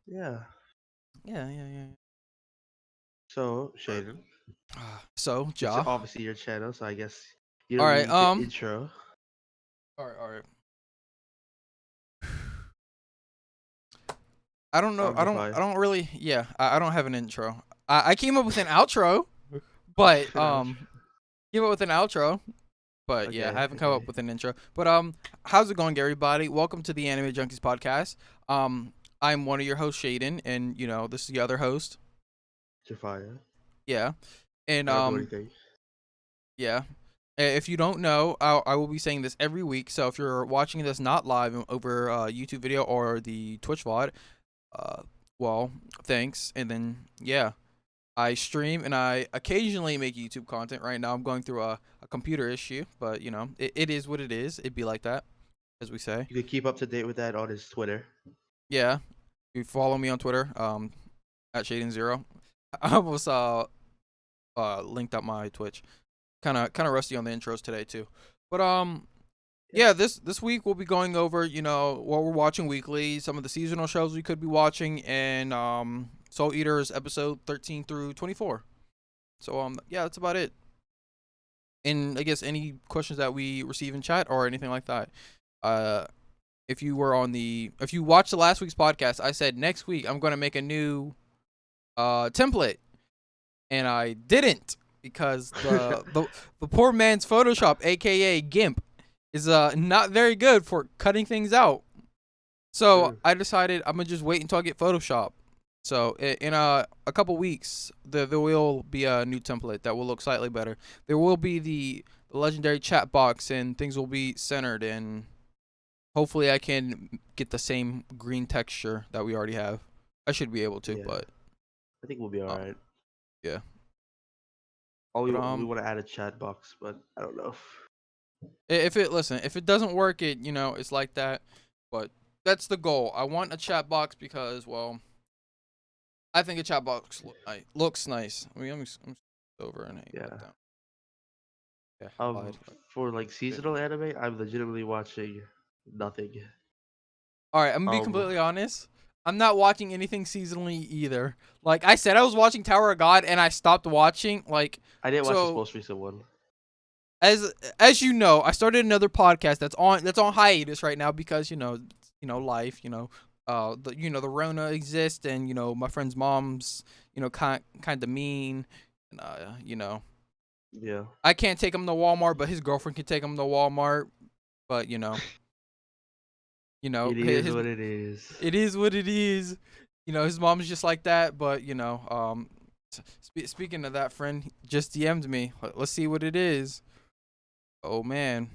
Yeah. Yeah. So, Shaden, So, it's Ja. obviously your channel, so I guess you All don't right. need the intro. All right. I don't know. Sounds I fine. don't really. Yeah. I don't have an intro. I came up with an outro, but came up with an outro. But yeah, I Okay, haven't come up okay. with an intro. But how's it going, everybody? Welcome to the Anime Junkies podcast. I'm one of your hosts, Shaden, and this is the other host. Jafaya. Yeah, and I don't know anything. yeah. If you don't know, I will be saying this every week. So if you're watching this not live over YouTube video or the Twitch VOD, uh, well, thanks. And then yeah, I stream and I occasionally make YouTube content. Right now, I'm going through a computer issue, but it is what it is. It'd be like that, as we say. You can keep up to date with that on his Twitter. Yeah, you follow me on Twitter, at ShadinZero. I almost linked up my Twitch. Kind of rusty on the intros today too, but Yeah. yeah, this week we'll be going over what we're watching weekly, some of the seasonal shows we could be watching, and Soul Eaters episode 13 through 24. So yeah, that's about it. And I guess any questions that we receive in chat or anything like that. Uh, if you watched the last week's podcast, I said next week I'm gonna make a new template, and I didn't because the poor man's Photoshop, aka GIMP, is not very good for cutting things out. So True. I decided I'm gonna just wait until I get Photoshop. So in a couple weeks, there will be a new template that will look slightly better. There will be the legendary chat box, and things will be centered, and hopefully I can get the same green texture that we already have. I should be able to, Yeah. but I think we'll be um, alright. yeah. All But we want to add a chat box, but I don't know. if it doesn't work, it's like that. But that's the goal. I want a chat box because, well, I think a chat box looks nice. I mean, I'm over and hang back Yeah. down. Yeah, I lied. For like seasonal anime, I'm legitimately watching nothing. All right, I'm gonna be Um, completely honest. I'm not watching anything seasonally either. Like I said, I was watching Tower of God and I stopped watching. I didn't watch this So most recent one. as as you know, I started another podcast that's on hiatus right now because life, the Rona exists, and my friend's mom's kind of mean, and Yeah. I can't take him to Walmart, but his girlfriend can take him to Walmart. But It is his what it is. it is what it is. His mom's just like that. But speaking of that, friend just DM'd me. Let's see what it is. Oh man.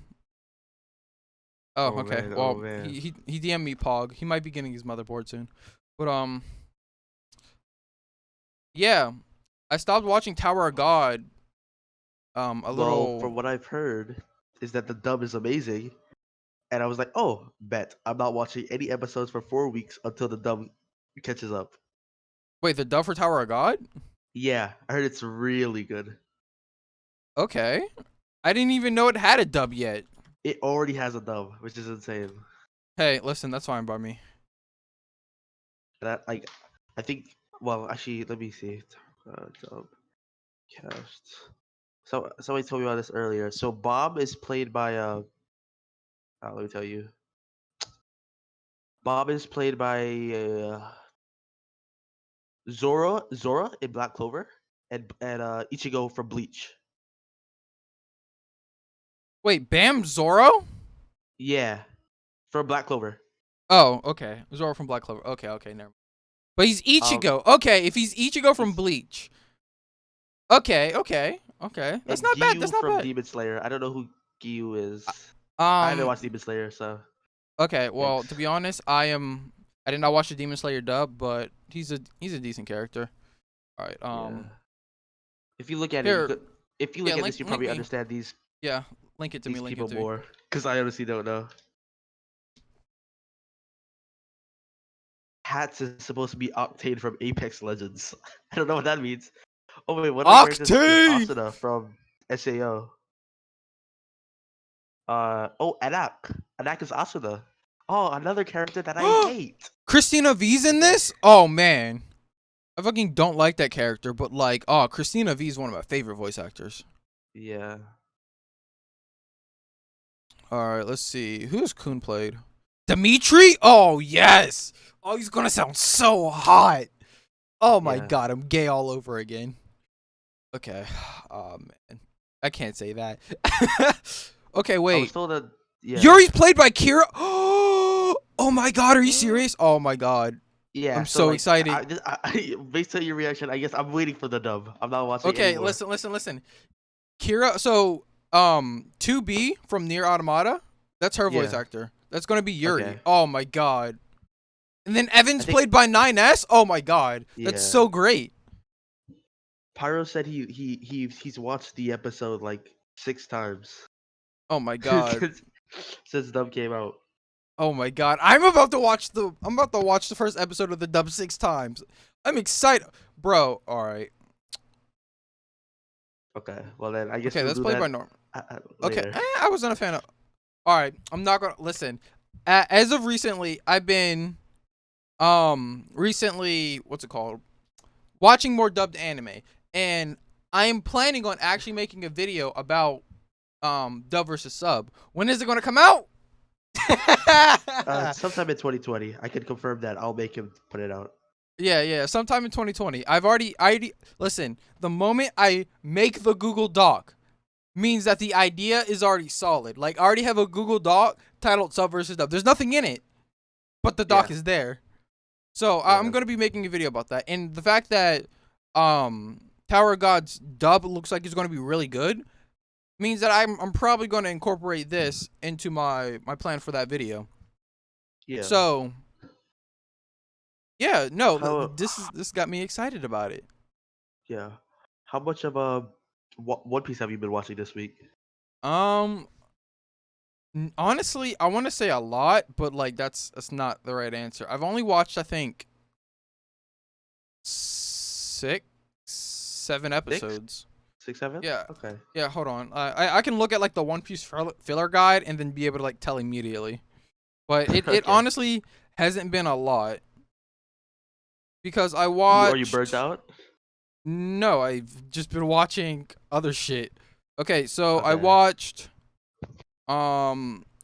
Oh, Oh okay. man, oh Well, man. he DM'd me Pog. He might be getting his motherboard soon. But yeah, I stopped watching Tower of God. A Well, little. from what I've heard, is that the dub is amazing, and I was like, oh, bet I'm not watching any episodes for 4 weeks until the dub catches up. Wait, the dub for Tower of God? Yeah, I heard it's really good. Okay. I didn't even know it had a dub yet. It already has a dub, which is insane. Hey, listen, that's fine by me. And I think. Well, actually, let me see. Dub cast. So somebody told me about this earlier. So Bob is played by let me tell you. Bob is played by Zora in Black Clover, and Ichigo from Bleach. Wait, Bam Zoro? Yeah, from Black Clover. Oh, okay. Zoro from Black Clover. Okay, never. But he's Um, Ichigo. Okay, if he's Ichigo from he's Bleach. Okay. That's and not bad. That's Gyu not from bad. Demon Slayer. I don't know who Gyu is. I haven't Um. watched Demon Slayer, so Okay. Well, to yikes. be honest, I did not watch the Demon Slayer dub, but he's a decent character. All right. Yeah. If you look at it, Here. if you Yeah. look at Link. this, you Link probably me. understand Yeah. Link it to me. these Link it people to me. more. Because I honestly don't know. Hats is supposed to be Octane from Apex Legends. I don't know what that means. Oh wait, one of the characters is Octane. Asuna from SAO. Oh, Anak. Anak is Asuna. Oh, another character that I hate. Christina V's in this? Oh man. I fucking don't like that character, but like, oh, Christina V is one of my favorite voice actors. Yeah. Alright, let's see. Who's Kun played? Dimitri? Oh yes! Oh, he's gonna sound so hot. Oh my Yeah. god, I'm gay all over again. Okay. Oh man. I can't say that. Okay, I was wait. told that. Yeah. Yuri's played by Kira. Oh my god, are you serious? Oh my god. Yeah. I'm so like, excited. Based on your reaction, I guess I'm waiting for the dub. I'm not watching Okay, anymore. listen. Kira, so 2B from Near Automata, that's her voice Yeah. actor. That's gonna be Yuri. Okay. Oh my god. And then Evan's I think- played by 9S. Oh my god, that's Yeah. so great. Pyro said he's watched the episode like 6 times Oh my god. since dub came out. Oh my god. I'm about to watch the first episode of the dub 6 times. I'm excited, bro. All right. Okay. Well then, I guess Okay, we'll that's do played that by Norm. Okay, later. I wasn't a fan of. All right, I'm not gonna listen. As of recently, I've been recently, what's it called, watching more dubbed anime, and I am planning on actually making a video about dub versus sub. When is it gonna come out? Sometime in 2020, I can confirm that. I'll make him put it out. Yeah, sometime in 2020. I already listen, the moment I make the Google Doc means that the idea is already solid. Like I already have a Google Doc titled Sub versus Dub. There's nothing in it, but the doc is there. So I'm Yeah. going to be making a video about that. And the fact that Tower of God's dub looks like it's going to be really good means that I'm probably going to incorporate this into my plan for that video. Yeah. So yeah, no, How- this got me excited about it. Yeah. How much of One Piece have you been watching this week? Honestly, I want to say a lot, but like that's not the right answer. I've only watched, I think, 6, 7 episodes. 6, 7? Yeah. Okay. Yeah, hold on. I can look at like the One Piece filler guide and then be able to like tell immediately. But it Okay. honestly hasn't been a lot because I Are watched. you burnt out? No, I've just been watching other shit. Okay, so I Okay. watched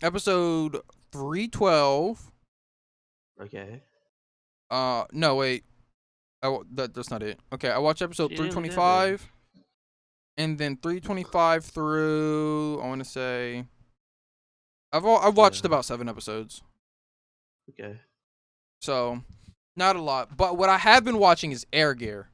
episode 312. Okay. No, wait. That's not it. Okay, I watched episode You didn't do 325 and then 325 through, I want to say, I've watched Yeah. about 7 episodes. Okay. So, not a lot, but what I have been watching is Air Gear.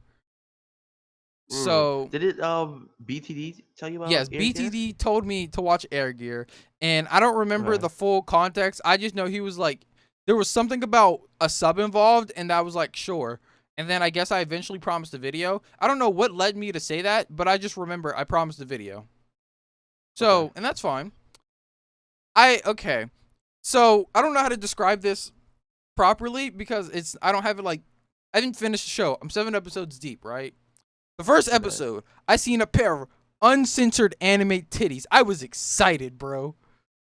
So, Did it BTD tell you about? yes, Air Gear? BTD told me to watch Air Gear, and I don't remember Right. the full context. I just know he was like, there was something about a sub involved, and I was like, sure. And then I guess I eventually promised a video. I don't know what led me to say that, but I just remember I promised a video. So, Okay. and that's fine. Okay. So, I don't know how to describe this properly because I don't have it like, I didn't finish the show. I'm 7 episodes deep, right? The first Okay. episode, I seen a pair of uncensored anime titties. I was excited, bro.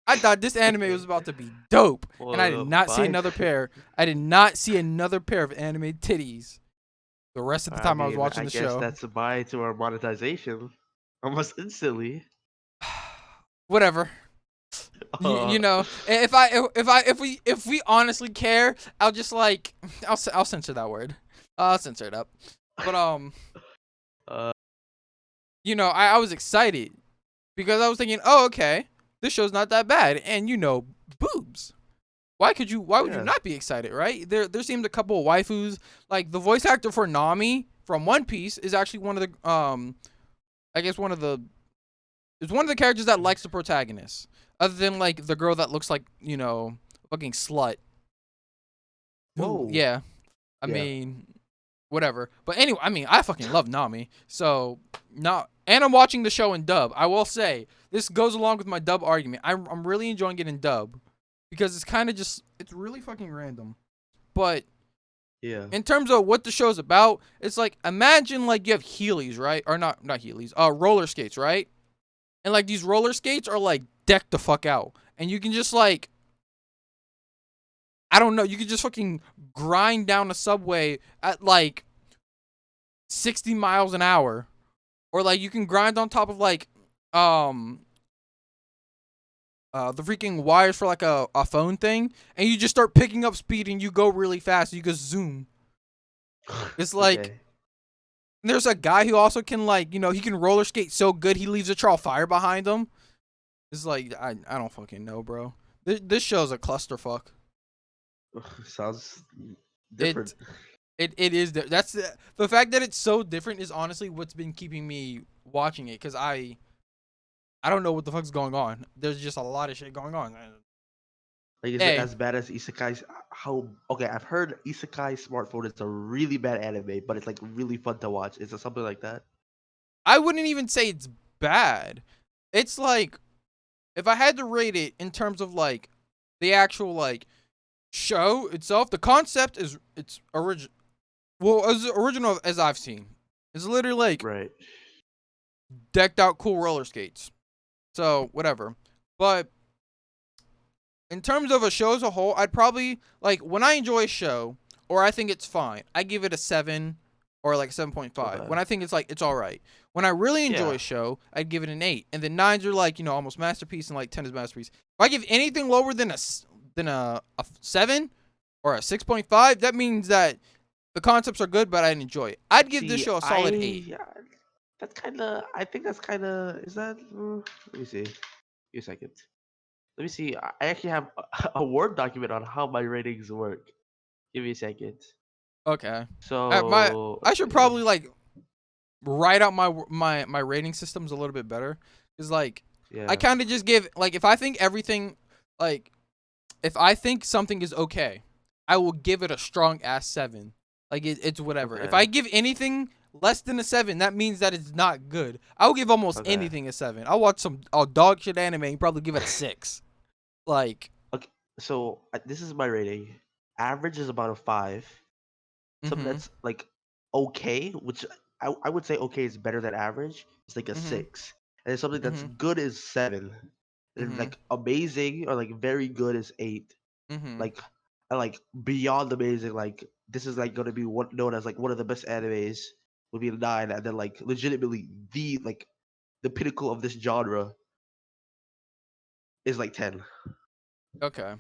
I thought this anime was about to be dope, and I did not see another pair. I did not see another pair of anime titties. The rest of the time I was watching the show. I guess that's a buy to our monetization almost instantly. Whatever. You know, if we honestly care, I'll just like I'll censor that word. I'll censor it up. But you know, I was excited because I was thinking, oh, okay, this show's not that bad, and you know, boobs. Why would you Yeah. not be excited, right? There seemed a couple of waifus. Like the voice actor for Nami from One Piece is actually one of the I guess one of the characters that likes the protagonist, other than like the girl that looks like, you know, fucking slut. Whoa. Yeah. I Yeah. mean, whatever. But anyway, I mean, I fucking love Nami. So, and I'm watching the show in dub. I will say, this goes along with my dub argument. I'm really enjoying it in dub because it's kind of just, it's really fucking random. But Yeah. in terms of what the show's about, it's like, imagine like you have Heelys, right? Or not Heelys, roller skates, right? And like these roller skates are like decked the fuck out. And you can just like I don't know. You could just fucking grind down a subway at like 60 miles an hour, or like you can grind on top of like um the freaking wires for like a phone thing, and you just start picking up speed and you go really fast. You just zoom. It's like Okay. there's a guy who also can like he can roller skate so good he leaves a trail of fire behind him. It's like I don't fucking know, bro. This show's a clusterfuck. Sounds different. It it is that's the fact that it's so different is honestly what's been keeping me watching it because I don't know what the fuck's going on. There's just a lot of shit going on. Like, is it Hey, as bad as Isekai? How? Okay, I've heard Isekai Smartphone is a really bad anime, but it's like really fun to watch. Is it something like that? I wouldn't even say it's bad. It's like if I had to rate it in terms of like the actual like show itself, the concept is it's original. Well, as original as I've seen, it's literally like Right. decked out cool roller skates. So whatever. But in terms of a show as a whole, I'd probably like when I enjoy a show or I think it's fine, I give it a 7 or like 7.5. Okay. When I think it's like it's all right. When I really enjoy Yeah. a show, I'd give it an 8. And then 9s are like, almost masterpiece and like 10 is masterpiece. If I give anything lower than a 7 or a 6.5, that means that the concepts are good but I didn't enjoy it. I'd give this See, show a solid 8. that's kind of. I think that's kind of. Is that? Let me see. Give me a second. Let me see. I actually have a Word document on how my ratings work. Give me a second. Okay. My So I let's should see. probably like write out my rating systems a little bit better. Cuz like I Yeah. kind of just give like if I think everything like if I think something is okay, I will give it a strong ass 7. Like it's whatever. If Okay. I give anything less than a 7, that means that it's not good. I'll give almost Okay. anything a 7. I'll watch some dog shit anime and probably give it a 6. Like Okay. So this is my rating. Average is about a 5. Something mhm. that's like okay, which I would say okay is better than average. It's like a Mhm. 6. And then something that's Mhm. good is 7. And Mhm. like amazing or like very good is 8. Mhm. Like and like beyond amazing, like this is like gonna be what known as like one of the best animes would be a 9, and then like legitimately the pinnacle of this genre is like 10. Okay.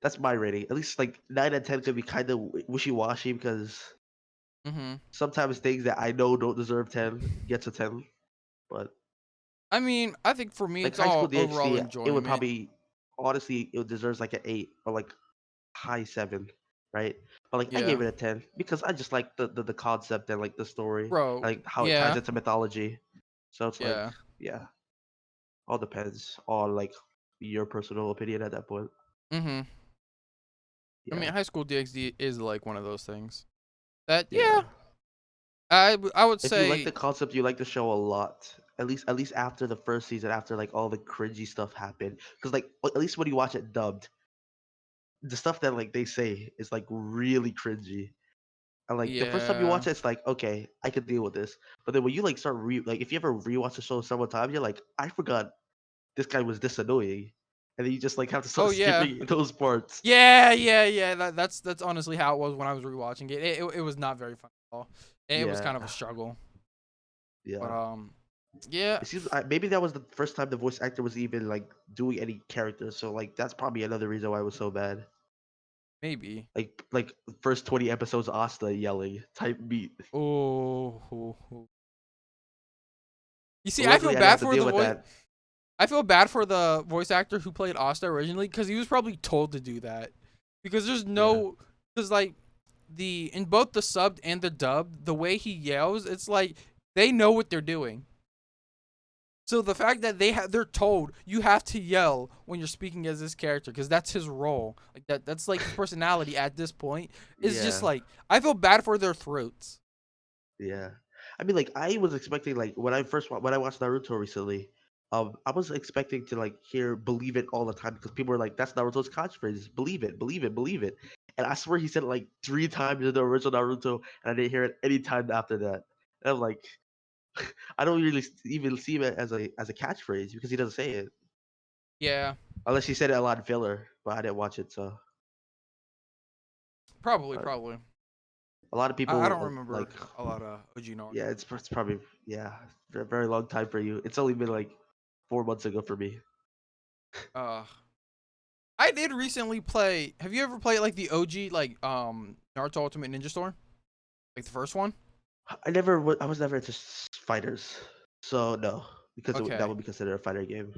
That's my rating. At least like 9 and 10 could be kind of wishy washy because Mhm. sometimes things that I know don't deserve 10 gets a 10. But I mean, I think for me like it's High School all overall DxD, it would enjoyment. probably honestly it deserves like an 8 or like high 7, right? But like I Yeah. gave it a 10 because I just like the concept and like the story, Bro, like how it ties yeah. into mythology. So it's like Yeah. yeah, all depends on like your personal opinion at that point. Mhm. I Yeah, mean, High School DxD is like one of those things. That yeah. yeah. I would If you like say the concept, you like the show a lot. At least after the first season, after like all the cringy stuff happened, because like at least when you watch it dubbed, the stuff that like they say is like really cringy. And like the first time you yeah. watch it, it's like okay, I could deal with this. But then when you like start like if you ever rewatch the show several times, you're like, I forgot this guy was this annoying, and then you just like have to start Oh yeah. skipping those parts. Yeah. That's honestly how it was when I was rewatching it. It was not very fun at all. It was Yeah, kind of a struggle. But yeah. yeah, It seems maybe that was the first time the voice actor was even like doing any characters. So like that's probably another reason why it was so bad. maybe. Like first 20 episodes, Asta yelling type beat. Oh. You But see, I feel luckily, I didn't bad have to for deal the with voice. that. I feel bad for the voice actor who played Asta originally because he was probably told to do that. Because there's Yeah, no, because like the in both the subbed and the dubbed, the way he yells, it's like they know what they're doing. So the fact that they're told you have to yell when you're speaking as this character because that's his role, like that's like his personality at this point is just yeah, like I feel bad for their throats. yeah. I mean, like I was expecting like when I watched Naruto recently, I was expecting to like hear "believe it" all the time because people were like, "That's Naruto's catchphrase, believe it, believe it, believe it." And I swear he said it like 3 times in the original Naruto, and I didn't hear it any time after that. And I'm like, I don't really even see it as a catchphrase because he doesn't say it Yeah, unless he said it a lot in filler. But I didn't watch it, so. Probably, But probably. a lot of I don't people remember like, a lot of OG yeah, Naruto. it's probably, yeah, a very long time for you. It's only been like 4 months ago for me. Uh, I did recently play. Have you ever played like the OG like Naruto Ultimate Ninja Storm, like the first one? I was never into fighters, so no, because that Okay. would be considered a fighter game.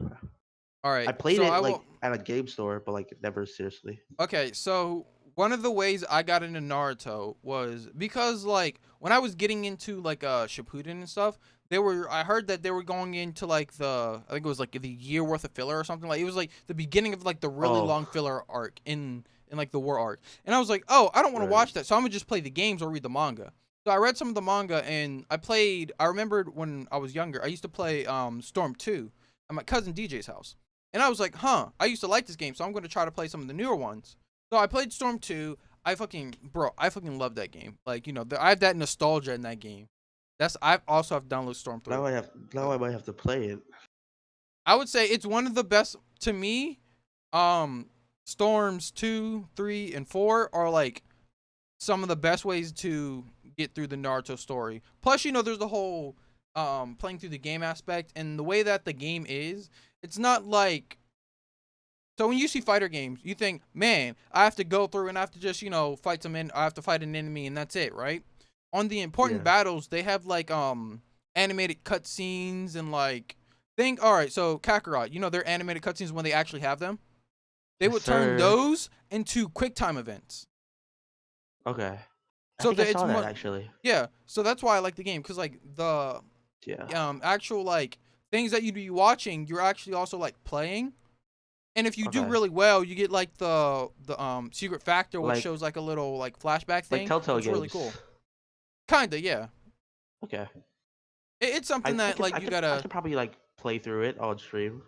All I right. played So it I like will. at a game store, but like never seriously. Okay, so one of the ways I got into Naruto was because like when I was getting into like Shippuden and stuff, I heard that they were going into like I think it was like the year worth of filler or something. Like it was like the beginning of like the really Oh, long filler arc in like the war arc. And I was like, "Oh, I don't want to right. watch that. So I'm going to just play the games or read the manga." So I read some of the manga and I remembered when I was younger, I used to play Storm 2 at my cousin DJ's house. And I was like, huh, I used to like this game, so I'm going to try to play some of the newer ones. So I played Storm 2. I fucking love that game. Like, I have that nostalgia in that game. I also have downloaded Storm 3. Now But I might have to play it. I would say it's one of the best to me. Um, Storms 2, 3, and 4 are like some of the best ways to get through the Naruto story. Plus, there's the whole playing through the game aspect and the way that the game is. It's not like So when you see fighter games, you think, man, I have to go through and I have to just, fight I have to fight an enemy and that's it, right? On the important Yeah. battles, they have like animated cutscenes and like all right, so Kakarot, their animated cutscenes when they actually have them. They Yes, would turn sir. those into quick time events. Okay. I So think I that it's saw that much actually. yeah, so that's why I like the game cuz like the Yeah. actual like things that you'd be watching, you're actually also like playing. And if you do Okay. really well, you get like the secret factor, which Like shows like a little like flashback like thing, Telltale which is really games. cool. Kinda, yeah. Okay. It's something that like you I gotta. could probably like play through it on stream.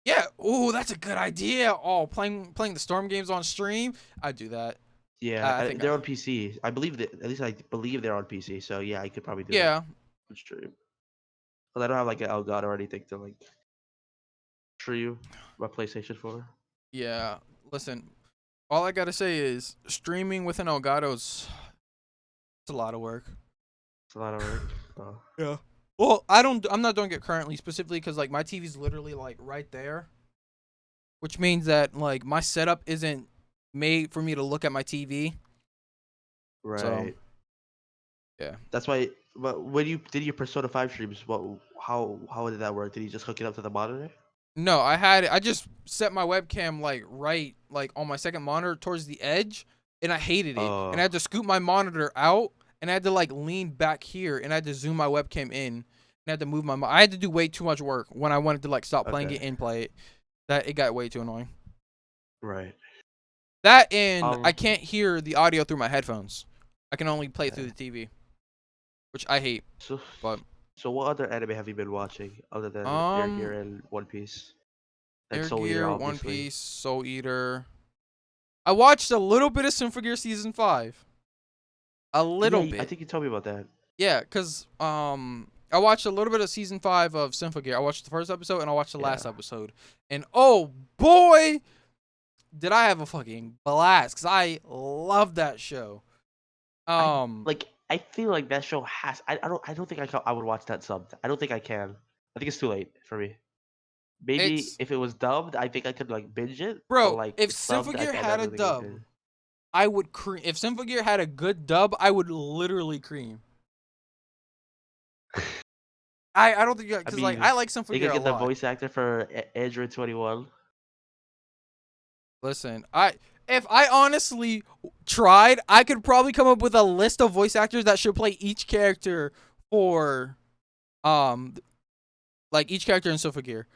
Yeah. Oh, that's a good idea. Oh, playing the Storm games on stream. I do that. Yeah, I think they're I. on PC. I believe that at least I believe they're on PC. So yeah, I could probably do it Yeah. on stream. But I don't have like an Elgato or anything to like stream my PlayStation 4. Yeah. Listen, all I gotta say is streaming with an Elgato's it's a lot of work. It's a lot of work. Oh. Yeah. Well, I'm not doing it currently specifically because like my TV's literally like right there, which means that like my setup isn't made for me to look at my TV. So Right. yeah. That's why. But when you did your Persona 5 streams, how did that work? Did you just hook it up to the monitor? No, I just set my webcam like right like on my second monitor towards the edge, and I hated it. And I Oh, had to scoot my monitor out, and I had to like lean back here, and I had to zoom my webcam in, and I had to move I had to do way too much work when I wanted to like stop playing okay. it and play it. That it got way too annoying. Right. That and I Um. can't hear the audio through my headphones. I can only play through Okay. the TV, which I hate. So, But so what other anime have you been watching other than Air Gear um, and One Piece and Air Soul Eater, Gear, One obviously? Piece, Soul Eater. I watched a little bit of Symphogear season 5. A Yeah, little I bit. think you told me about that. Yeah, cuz I watched a little bit of season 5 of Symphogear. I watched the first episode and I watched the last Yeah. episode. And oh boy, did I have a fucking blast cuz I love that show. I Um like. I feel like that show has. I don't think I would watch that subbed. I don't think I can. I think it's too late for me. Maybe it's if it was dubbed, I think I could like binge it. But bro, like if subbed, Symphogear I had a don't think I dub, could. I would cream. If Symphogear had a good dub, I would literally cream. I don't think I because like mean, I like they could Symphogear a get the lot. voice actor for Android 21. Listen, if I honestly tried, I could probably come up with a list of voice actors that should play each character for um like each character in Sofa Gear.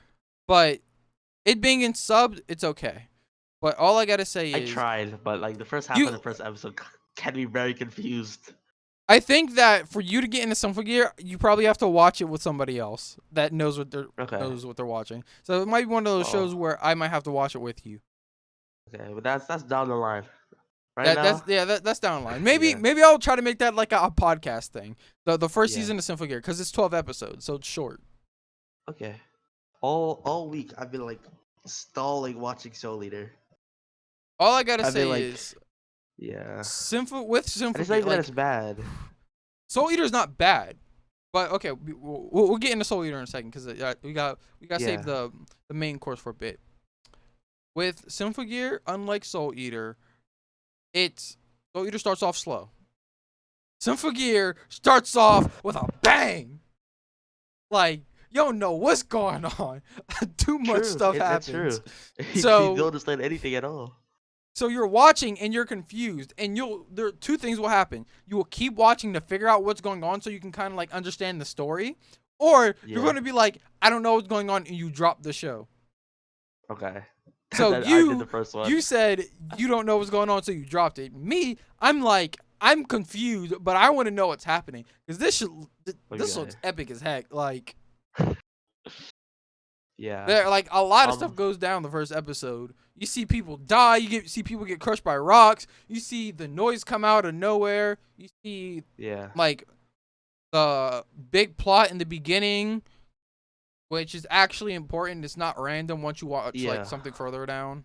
But it being in subbed, it's okay. But all I gotta say I is tried, but like the first half of the you first episode can be very confused. I think that for you to get into Sofa Gear, you probably have to watch it with somebody else that Okay. knows what they're watching. So it might be one of those shows Oh, where I might have to watch it with you. okay. But that's down the line. Right That's now, that's down the line. Maybe yeah, maybe I'll try to make that like a podcast thing. The first yeah. season of Symphogear Gear because it's 12 episodes, so it's short. Okay. All week I've been like stalling watching Soul Eater. All I gotta I've been say like, is Yeah. With And it's not Symphogear, even that like it's bad. Soul Eater's not bad, but okay, we'll get into Soul Eater in a second because we got to save Yeah. the main course for a bit. With Symphogear, unlike Soul Eater, it's Soul Eater starts off slow. Symphogear starts off with a bang. Like you don't know what's going on. Too much True. stuff That's happens. true. You don't So understand anything at all. So you're watching and you're confused, and there two things will happen. You will keep watching to figure out what's going on, so you can kind of like understand the story, or you're Yeah. going to be like, I don't know what's going on, and you drop the show. Okay. So I did the first one. you said you don't know what's going on, so you dropped it. Me, I'm like I'm confused, but I want to know what's happening because this Okay. looks epic as heck. Like Yeah. there, like a lot of stuff Um. goes down the first episode. You see people die. See people get crushed by rocks. You see the noise come out of nowhere. You see Yeah. like the big plot in the beginning, which is actually important. It's not random once you watch like Yeah. something further down.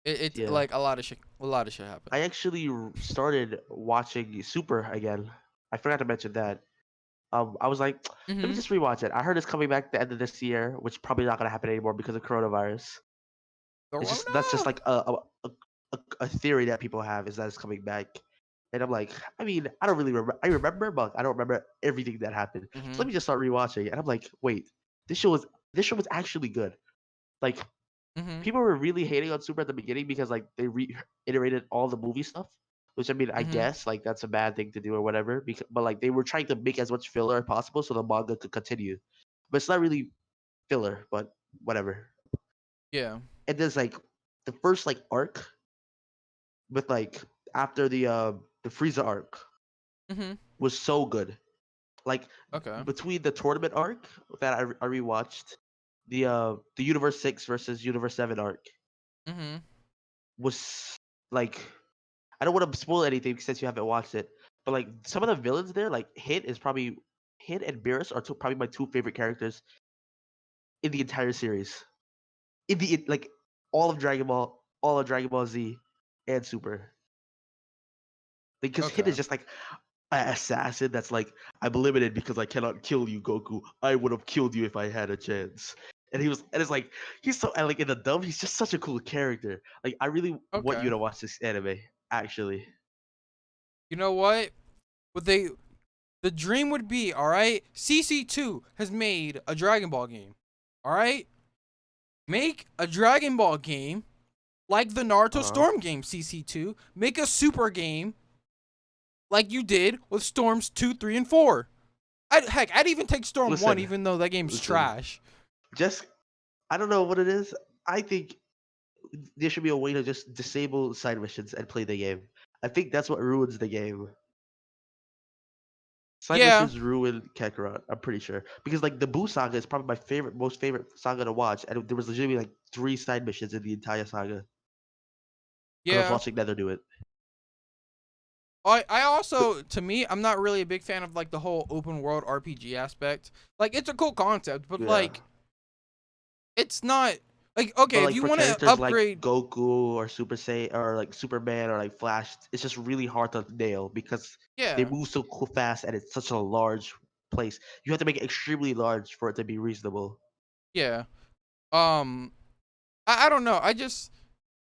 It's Yeah. like a lot of shit. A lot of shit happens. I actually started watching Super again. I forgot to mention that. I was like, let me Mm-hmm. just rewatch it. I heard it's coming back the end of this year, which probably not gonna happen anymore because of coronavirus. It's just that's just Corona. like a theory that people have is that it's coming back. And I'm like, I mean, I don't really remember. I remember, but I don't remember everything that happened. So Mm-hmm. let me just start rewatching. And I'm like, wait, this show was this show was actually good. Like Mm-hmm. people were really hating on Super at the beginning because like they reiterated all the movie stuff, which I mean, I Mm-hmm. guess like that's a bad thing to do or whatever. Because but like they were trying to make as much filler as possible so the manga could continue. But it's not really filler, but whatever. Yeah. And there's like the first like arc with like after the Frieza arc Mm-hmm. was so good. Like Okay. between the tournament arc that I rewatched, the Universe 6 versus Universe 7 arc Mm-hmm. was like I don't want to spoil anything since you haven't watched it, but like some of the villains there, like Hit and Beerus are probably my two favorite characters in the entire series. Like all of Dragon Ball Z, and Super. Because Hit Okay. is just like an assassin that's like, I'm limited because I cannot kill you, Goku. I would have killed you if I had a chance. And it's like he's so and like in the dub, he's just such a cool character. Like I really want you Okay. to watch this anime, actually. You know what? What they The dream would be, all right? CC2 has made a Dragon Ball game. All right? Make a Dragon Ball game like the Naruto Uh-huh. Storm game, CC2. Make a super game like you did with Storms 2, 3, and 4. I'd even take Storm 1, Listen, even though that game's listen. trash. Just I don't know what it is. I think there should be a way to just disable side missions and play the game. I think that's what ruins the game. Side Yeah, missions ruin Kakarot. I'm pretty sure because like the Boo saga is probably my most favorite saga to watch, and there was legitimately like 3 side missions in the entire saga because I was yeah. watching Nether do it. I But also, to me, I'm not really a big fan of like the whole open world RPG aspect. Like, it's a cool concept, but yeah, like, it's not like but okay if like you for want to characters like upgrade. Goku or Super Saiyan or like Superman or like Flash, it's just really hard to nail because they Yeah, move so fast and it's such a large place. You have to make it extremely large for it to be reasonable. yeah. Um, I don't know.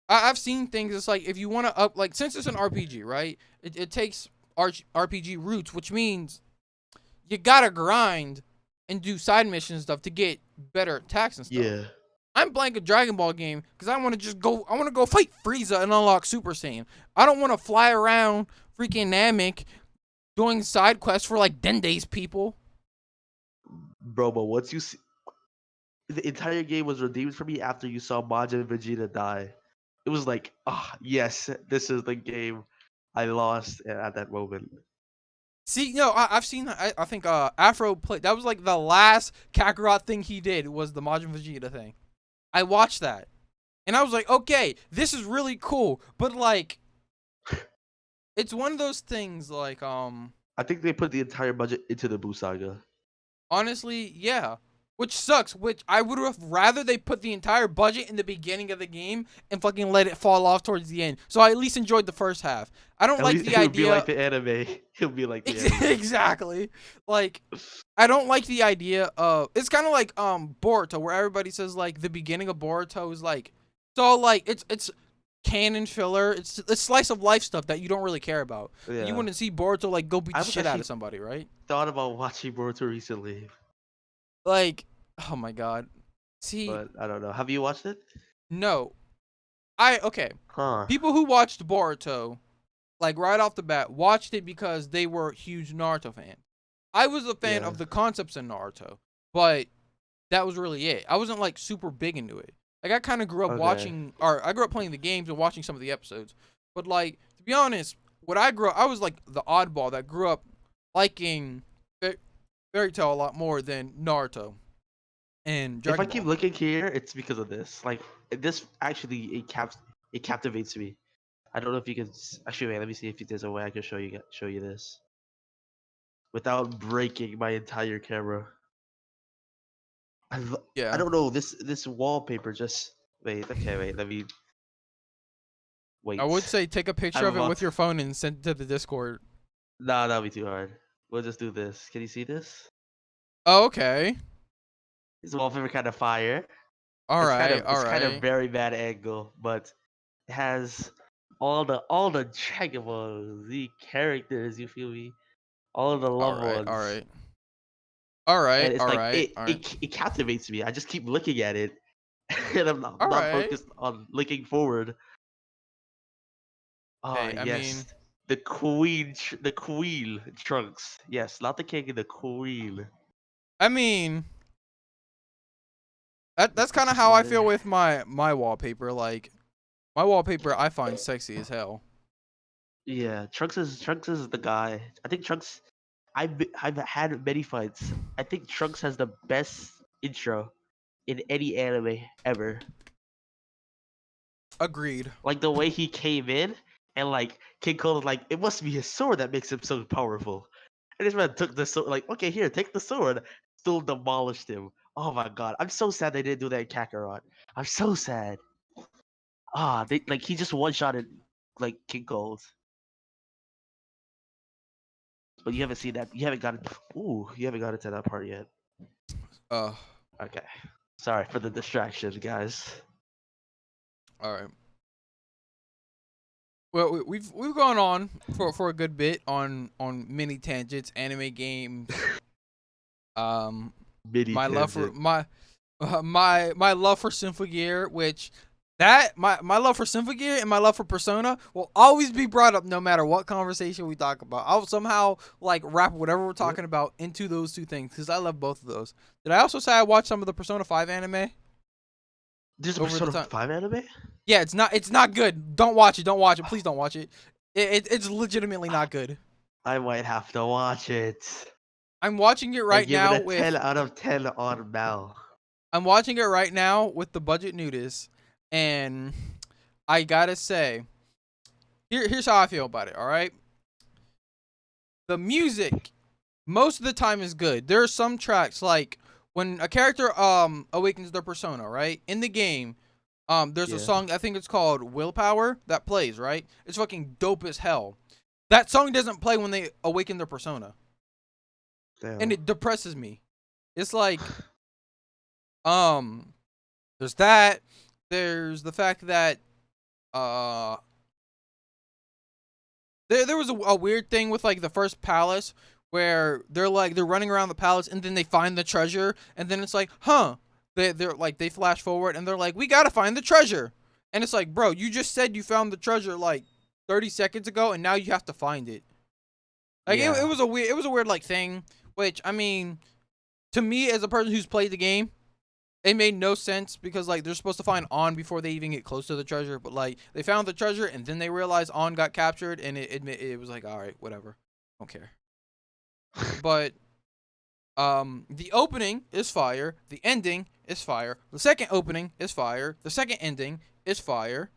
I've seen things. It's like if you want to up like since it's an RPG, right? It takes RPG roots, which means you gotta grind and do side mission stuff to get better attacks and stuff. Yeah. I'm playing a Dragon Ball game because I want to just go. I want to go fight Frieza and unlock Super Saiyan. I don't want to fly around freaking Namek doing side quests for like Dende's people. Bro, but once you see the entire game was redeemed for me after you saw Majin Vegeta die. It was like, ah, yes, this is the game I lost at that moment. See, no, I've seen. I think Afro played. That was like the last Kakarot thing he did was the Majin Vegeta thing. I watched that, and I was like, okay, this is really cool. But like, it's one of those things. Like, I think they put the entire budget into the Buu saga. honestly, yeah. which sucks. Which I would have rather they put the entire budget in the beginning of the game and fucking let it fall off towards the end. So I at least enjoyed the first half. I don't At like least the it would be like idea. the anime. It would be like the anime. Exactly. Like, I don't like the idea of. It's kind of like Boruto, where everybody says like the beginning of Boruto is like so like it's canon filler. It's slice of life stuff that you don't really care about. You Yeah. wouldn't see Boruto like go beat the I've shit out actually of somebody, right? thought about watching Boruto recently, Like, oh my god. See, but I don't know. Have you watched it? no. Okay. Huh. People who watched Boruto, like right off the bat, watched it because they were huge Naruto fans. I was a fan Yeah. of the concepts in Naruto, but that was really it. I wasn't like super big into it. Like I kind of grew up Okay. watching, or I grew up playing the games and watching some of the episodes. But like to be honest, I was like the oddball that grew up liking Fairy Tail a lot more than Naruto and If I Dragon keep Ball. looking here, it's because of this. Like this actually it captivates me. I don't know if you can actually wait. Let me see if there's a way I can show you this without breaking my entire camera. I Yeah, don't know this wallpaper just wait. Okay, wait. Let me I wait. would say take a picture I'm of it about with to. your phone and send it to the Discord. Nah, that'll be too hard. We'll just do this. Can you see this? Oh, okay. This wallpaper kind of fire. All right. All It's kind of right. very bad angle, but it has all the Dragon Ball Z characters. You feel me? All the All loved right. All ones, right. All right. and it's All like right. All right. it captivates me. I just keep looking at it, and I'm All not right. focused on looking forward. Ah, Hey, I mean, yes, the queen Trunks. Yes, not the king, the queen. I mean, that's kind of how I Smarter. feel with my wallpaper. Like my wallpaper, I find sexy as hell. Yeah, Trunks is the guy. I think Trunks. I've had many fights. I think Trunks has the best intro in any anime ever. Agreed. Like the way he came in and like King Cole was like, it must be his sword that makes him so powerful. And this man took the sword, like, okay, here, take the sword. Still demolished him. Oh my god, I'm so sad they didn't do that in Kakarot. I'm so sad. Ah, they like he just one shotted like King Cole's. But you haven't seen that. You haven't gotten. Ooh, you haven't gotten to that part yet. Uh, Okay. Sorry for the distraction, guys. all right. Well, we've gone on for a good bit on mini tangents, anime games. Um, Mini my love for tangent. my love for Symphogear, which that my love for Symphogear and my love for Persona will always be brought up no matter what conversation we talk about. I'll somehow like wrap whatever we're What? talking about into those two things because I love both of those. Did I also say I watched some of the Persona 5 anime There's a over the Persona time? 5 anime? Yeah, it's not good. Don't watch it. Don't watch it. Please don't watch it. It's legitimately not good. I might have to watch it. I'm watching it I right give it now a 10 with out of 10 on Mal. I'm watching it right now with the budget nudist, and I gotta say, here's how I feel about it. All right, the music most of the time is good. There are some tracks like when a character awakens their persona, right? In the game, there's a Yeah. song I think it's called Willpower that plays, right? It's fucking dope as hell. That song doesn't play when they awaken their persona, and Damn. it depresses me. It's like um there's that. There's the fact that uh there was a weird thing with like the first palace where they're running around the palace and then they find the treasure and then it's like, huh. They're like they flash forward and they're like, we gotta find the treasure. And it's like, bro, you just said you found the treasure like 30 seconds ago and now you have to find it. Like it Yeah. was a weird like thing, which I mean, to me as a person who's played the game, it made no sense because like they're supposed to find On before they even get close to the treasure, but like they found the treasure and then they realized On got captured and it was like, all right, whatever, don't care. But the opening is fire, the ending is fire, the second opening is fire, the second ending is fire.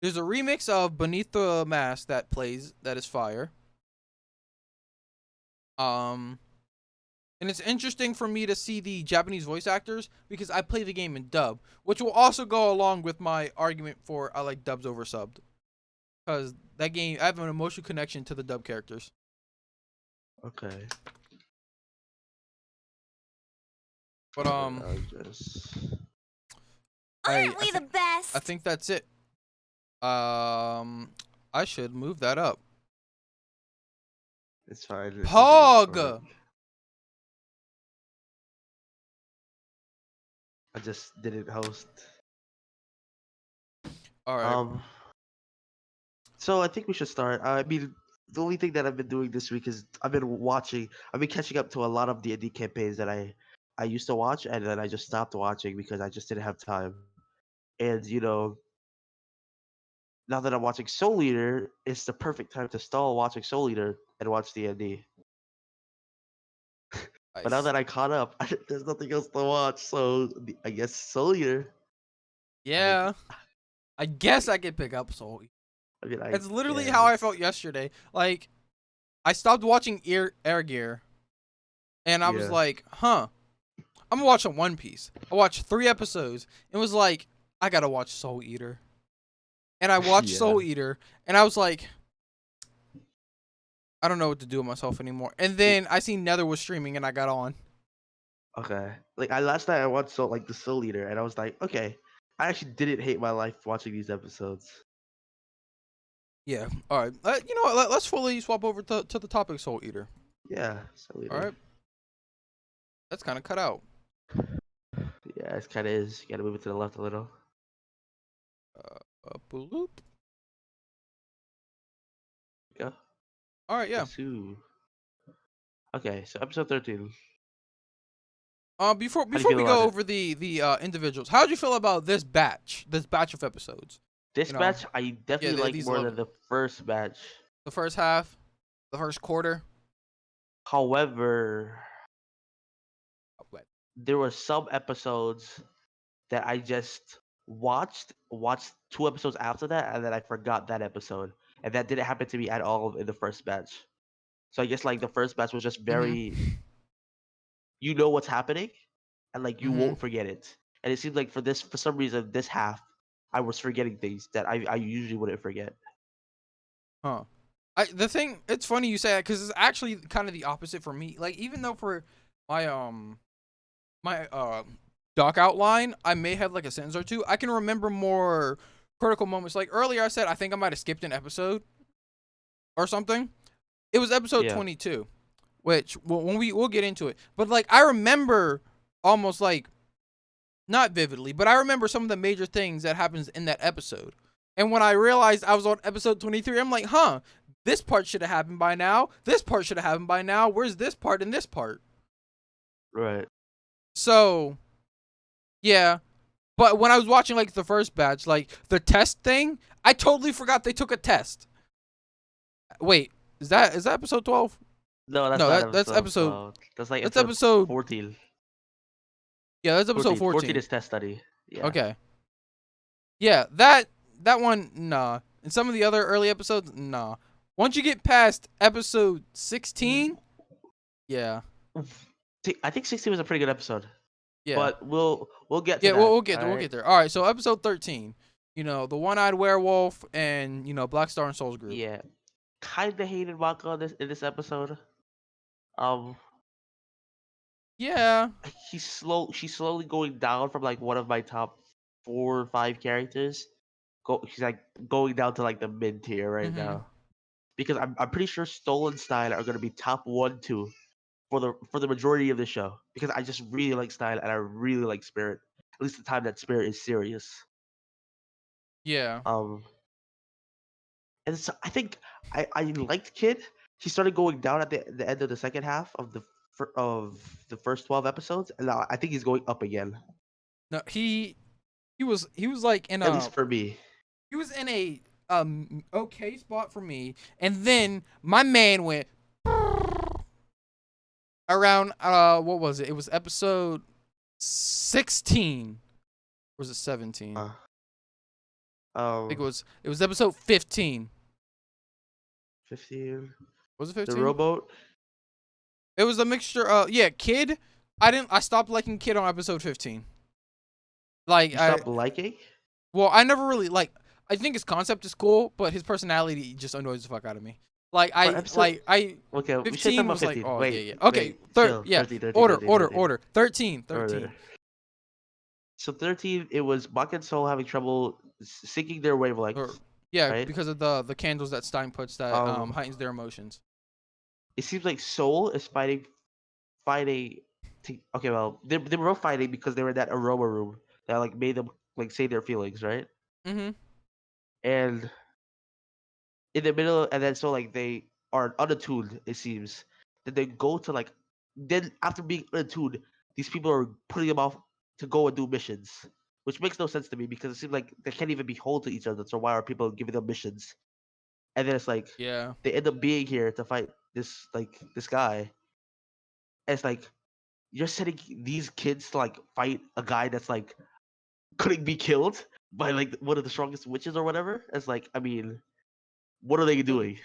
There's a remix of Beneath the Mask that plays that is fire. Um And it's interesting for me to see the Japanese voice actors because I play the game in dub, which will also go along with my argument for I like dubs over subbed. Because that game, I have an emotional connection to the dub characters. Okay. But I'll just. Aren't we the best? I think that's it. I should move that up. It's fine. Pog. I just didn't host. All right. So I think we should start. I mean, the only thing that I've been doing this week is I've been catching up to a lot of D&D campaigns that I used to watch, and then I just stopped watching because I just didn't have time. And now that I'm watching Soul Eater, it's the perfect time to stall watching Soul Eater and watch D&D. But now that I caught up, there's nothing else to watch, so I guess Soul Eater. Yeah. I guess I could pick up Soul. I mean, It's literally how I felt yesterday. Like, I stopped watching Air Gear, and I was like, huh, I'm gonna watch One Piece. I watched 3 episodes, and was like, I gotta watch Soul Eater. And I watched Soul Eater, and I was like, I don't know what to do with myself anymore. And then I seen Nether was streaming, and I got on. Okay. Like last night I watched the Soul Eater, and I was like, okay, I actually didn't hate my life watching these episodes. Yeah. All right. You know what? Let's fully swap over to the topic Soul Eater. Yeah. Soul Eater. All right. That's kind of cut out. Yeah, it kind of is. You gotta move it to the left a little. Bloop. Go. All right. Yeah. Okay. So episode 13. Before we go over the individuals, how did you feel about this batch of episodes? This batch, I definitely like more than the first batch. The first half, the first quarter. However, there were some episodes that I just watched 2 episodes after that, and then I forgot that episode, and that didn't happen to me at all in the first batch. So I guess the first batch was just very, you know what's happening, and you won't forget it. And it seems like for some reason, this half, I was forgetting things that I usually wouldn't forget. Huh. It's funny you say that because it's actually kind of the opposite for me. Like, even though for my doc outline, I may have like a sentence or two, I can remember more critical moments. Like earlier I said, I think I might have skipped an episode or something. It was episode 22, which we'll get into it. But like, I remember almost like, not vividly, but I remember some of the major things that happens in that episode. And when I realized I was on episode 23, I'm like, huh, this part should have happened by now. This part should have happened by now. Where's this part and this part? Right. So, yeah. But when I was watching like the first batch, like the test thing, I totally forgot they took a test. Wait, is that episode 12? No, that's episode. That's episode 14. Yeah, that's episode 14. 14 is test study. Yeah. Okay. Yeah, that one, nah. And some of the other early episodes, nah. Once you get past episode 16, yeah. I think 16 was a pretty good episode. Yeah. But we'll get to that. We'll get there. All right, so episode 13. The one-eyed werewolf and, Black Star and Souls group. Yeah. Kind of hated Mako in this episode. Yeah. She's slowly going down from one of my top 4 or 5 characters. She's going down to the mid tier right now. Because I'm pretty sure Stolen Style are gonna be top 1, 2 for the majority of the show. Because I just really like Style and I really like Spirit. At least the time that Spirit is serious. Yeah. And so I think I liked Kid. He started going down at the end of the second half of the first 12 episodes, and now I think he's going up again. No, he was like in at least for me. He was in a okay spot for me, and then my man went around what was it? It was episode 16. Or was it 17? I think it was episode 15. 15. Was it 15? The rowboat. It was a mixture. Yeah, Kid. I stopped liking Kid on episode 15. Like You stopped liking? well, I never really like. I think his concept is cool, but his personality just annoys the fuck out of me. Like For episode I Okay, we should talk 15 about was like, 15. oh yeah, Wait, yeah. Okay, chill. yeah. 13, 13, Order, 13, order, 13. order. 13, 13. Order. So 13, it was Bach and Soul having trouble syncing their Or wavelengths, yeah, right? because of the candles that Stein puts that Um, heightens their emotions. it seems like Soul is fighting. Okay, well, they were both fighting because they were in that aroma room that like made them like say their feelings, right? Mm-hmm. And in the middle, and then so like they are unattuned. It seems that they go to like then after being unattuned, these people are putting them off to go and do missions, which makes no sense to me because it seems like they can't even be hold to each other. So why are people giving them missions? And then it's like Yeah. they end up being here to fight this guy. And it's like you're setting these kids to like fight a guy that's like couldn't be killed by like one of the strongest witches or whatever. It's like I mean, what are they doing?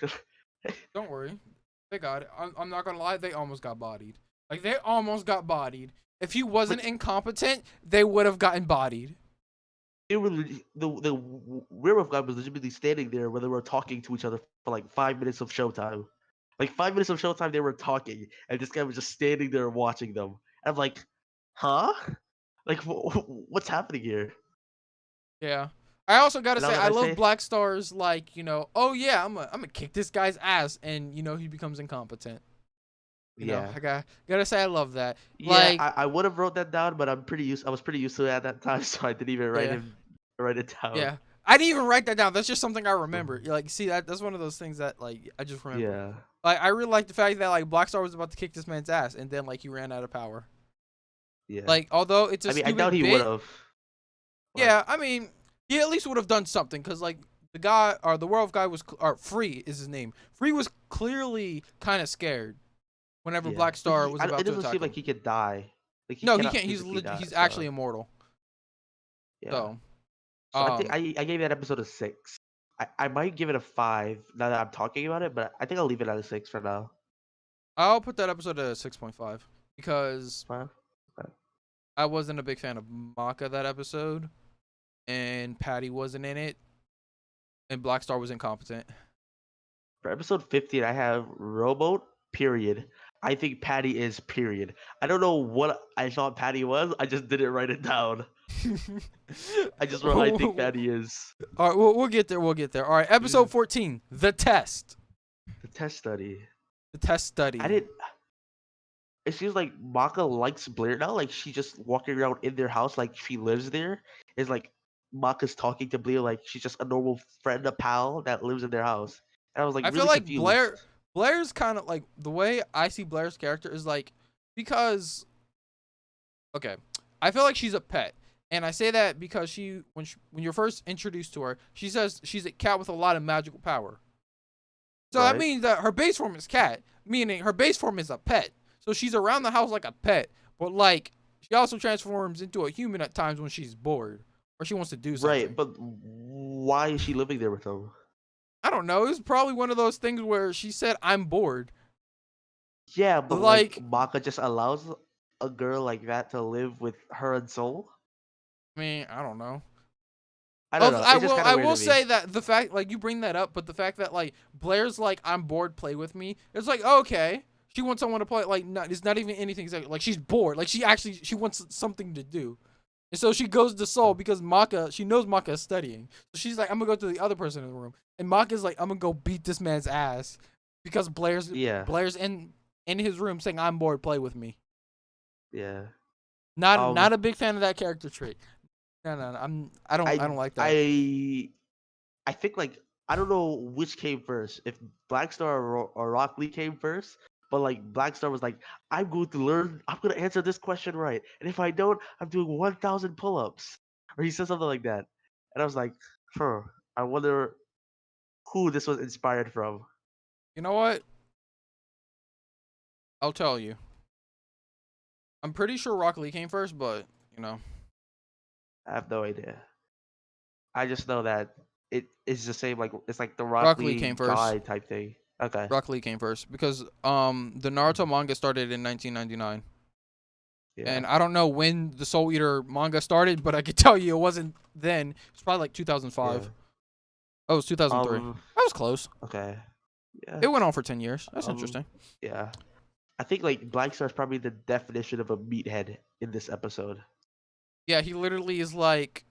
Don't worry. They got it. I'm not gonna lie, they almost got bodied. Like they almost got bodied. If he wasn't But incompetent, they would have gotten bodied. they were the werewolf guy was legitimately standing there when they were talking to each other for like 5 minutes of showtime. Like 5 minutes of showtime, they were talking, and this guy was just standing there watching them. And I'm like, huh? Like, what's happening here? Yeah. I also gotta And I'm say I gonna love say, Black Star's like, oh yeah, I'm gonna kick this guy's ass and he becomes incompetent. yeah, Gotta say I love that. yeah. Like, I would have wrote that down, but I was pretty used to it at that time, so I didn't even yeah. write it down. Yeah. I didn't even write that down. That's just something I remember. Like, see that's one of those things that like I just remember. Yeah, Like I really like the fact that like Black Star was about to kick this man's ass and then like he ran out of power. yeah. Like although it's a I mean, I doubt stupid he would bit, have. But yeah, I mean, he at least would have done something cuz like the guy or the werewolf guy was or Free is his name. Free was clearly kind of scared whenever yeah, Black Star was it about to doesn't attack seem him. like he could die. Like he No, he cannot can't. physically die. He's So actually immortal. yeah. So, So I think um I gave that episode a 6. I might give it a 5 now that I'm talking about it, but I think I'll leave it at a 6 for now. I'll put that episode at a 6.5 because 5. Okay. I wasn't a big fan of Maka that episode and Patty wasn't in it and Black Star was incompetent. For episode 15, I have Rowboat. Period. I think Patty is. Period. I don't know what I thought Patty was. I just didn't write it down. I just wrote I think All Patty is. right, we'll get there. We'll get there. All right, episode 14, the test. The test study. The test I study. didn't. It seems like Maka likes Blair now. Like she just walking around in their house, like she lives there. It's like Maka's talking to Blair like she's just a normal friend, a pal that lives in their house. And I was like I feel really like confused. Blair's kind of like the way I see Blair's character is like because okay, I feel like she's a pet. And I say that because when you're first introduced to her, she says she's a cat with a lot of magical power. So that Right? means that her base form is cat, meaning her base form is a pet. So she's around the house like a pet, but like she also transforms into a human at times when she's bored or she wants to do Right, something. but why is she living there with him? I don't know. It was probably one of those things where she said, "I'm bored." Yeah, but like Like, Maka just allows a girl like that to live with her and Soul. I mean, I don't know. I don't Oh, know. It's just kind of I weird will to me. say that the fact like you bring that up, but the fact that like Blair's like I'm bored, play with me. It's like okay, she wants someone to play. Like it's not even anything. Like she's bored. Like she wants something to do, and so she goes to Soul because she knows Maka is studying. So she's like I'm gonna go to the other person in the room, and Maka's like I'm gonna go beat this man's ass because Yeah, Blair's in his room saying I'm bored, play with me. yeah. Not Um, a big fan of that character trait. No. I I don't like that. I think like I don't know which came first, if Black Star or Rock Lee came first, but like Black Star was like, I'm going to learn, I'm going to answer this question right, and if I don't, I'm doing 1,000 pull-ups, or he said something like that, and I was like, huh, I wonder who this was inspired from. You know what? I'll tell you. I'm pretty sure Rock Lee came first, but I have no idea. I just know that it is the same, like it's like the Rock Rock Lee came Lee first. guy type thing. Okay. Rock Lee came first because the Naruto manga started in 1999. Yeah. And I don't know when the Soul Eater manga started, but I could tell you it wasn't then. It's probably like 2005. Yeah. Oh, it was 2003. I was close. Okay. Yeah. It went on for 10 years. That's Um. interesting. Yeah. I think like Black Star is probably the definition of a meathead in this episode. Yeah, he literally is like,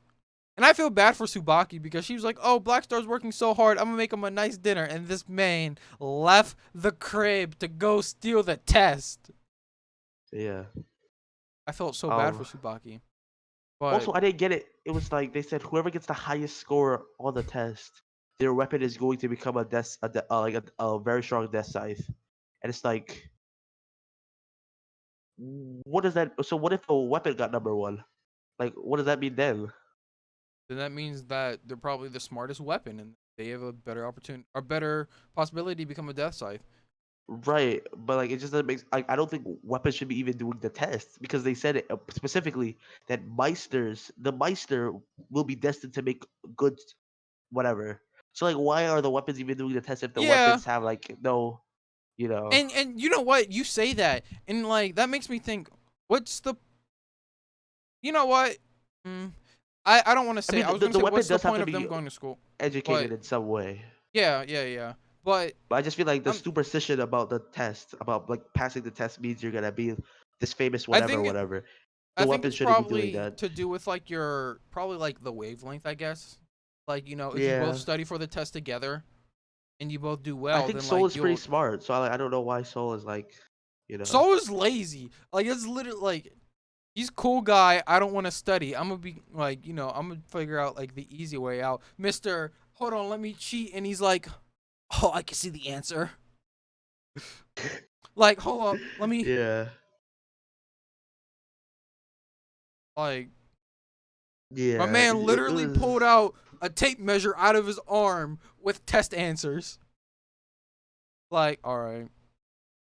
and I feel bad for Tsubaki because she was like, "Oh, Black Star's working so hard. I'm gonna make him a nice dinner," and this man left the crib to go steal the test. Yeah. I felt so bad for Tsubaki. But Also, I didn't get it. It was like they said whoever gets the highest score on the test, their weapon is going to become a very strong death scythe. And it's like, what does that? So what if a weapon got number one? Like, what does that mean then? then that means that they're probably the smartest weapon, and they have a better opportunity or better possibility to become a death scythe. Right, but like it just doesn't make. Like, I don't think weapons should be even doing the test because they said it specifically that the Meister will be destined to make good whatever. So like, why are the weapons even doing the test if the Yeah, weapons have like no, you know? and you know what? You say that, and like that makes me think, what's the? You know what? Mm, I don't want to I say. mean, I was the gonna say, weapon what's the does have point to of them be going to school? educated But in some way. yeah. But But I just feel like the um, superstition about the test, about like passing the test means you're gonna be this famous I whatever, think whatever. The I think weapons it's shouldn't be doing probably that. to do with like your probably like the wavelength, I guess. Like if you both Yeah. study for the test together and you both do I well, think then Soul like is pretty you'll. smart, so I don't know why Soul is like, So is lazy. Like it's literally like he's cool guy. I don't want to study. I'm gonna be like I'm gonna figure out like the easy way out. Mister, hold on, let me cheat. And he's like, oh, I can see the answer. Like, hold up, let me Yeah, like. My yeah. man It literally was. pulled out a tape measure out of his arm with test answers. Like, all right.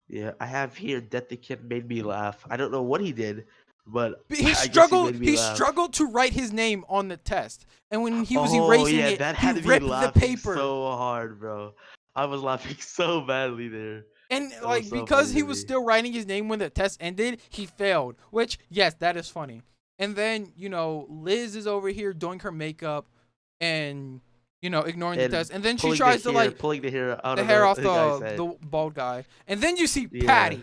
Yeah, I have here that the kid made me laugh. I don't know what he did, but He I guess he struggled. made me He laugh. struggled to write his name on the test, and when he was Oh erasing yeah, it, that he had me ripped the laughing paper. so hard, bro. I was laughing so badly there. And That was like so because funny he to was me. still writing his name when the test ended, he failed. Which yes, that is funny. And then Liz is over here doing her makeup, and ignoring the And test. And then she tries to like pulling the hair out the of hair off the guy's the head. bald guy. And then you see Yeah. Patty.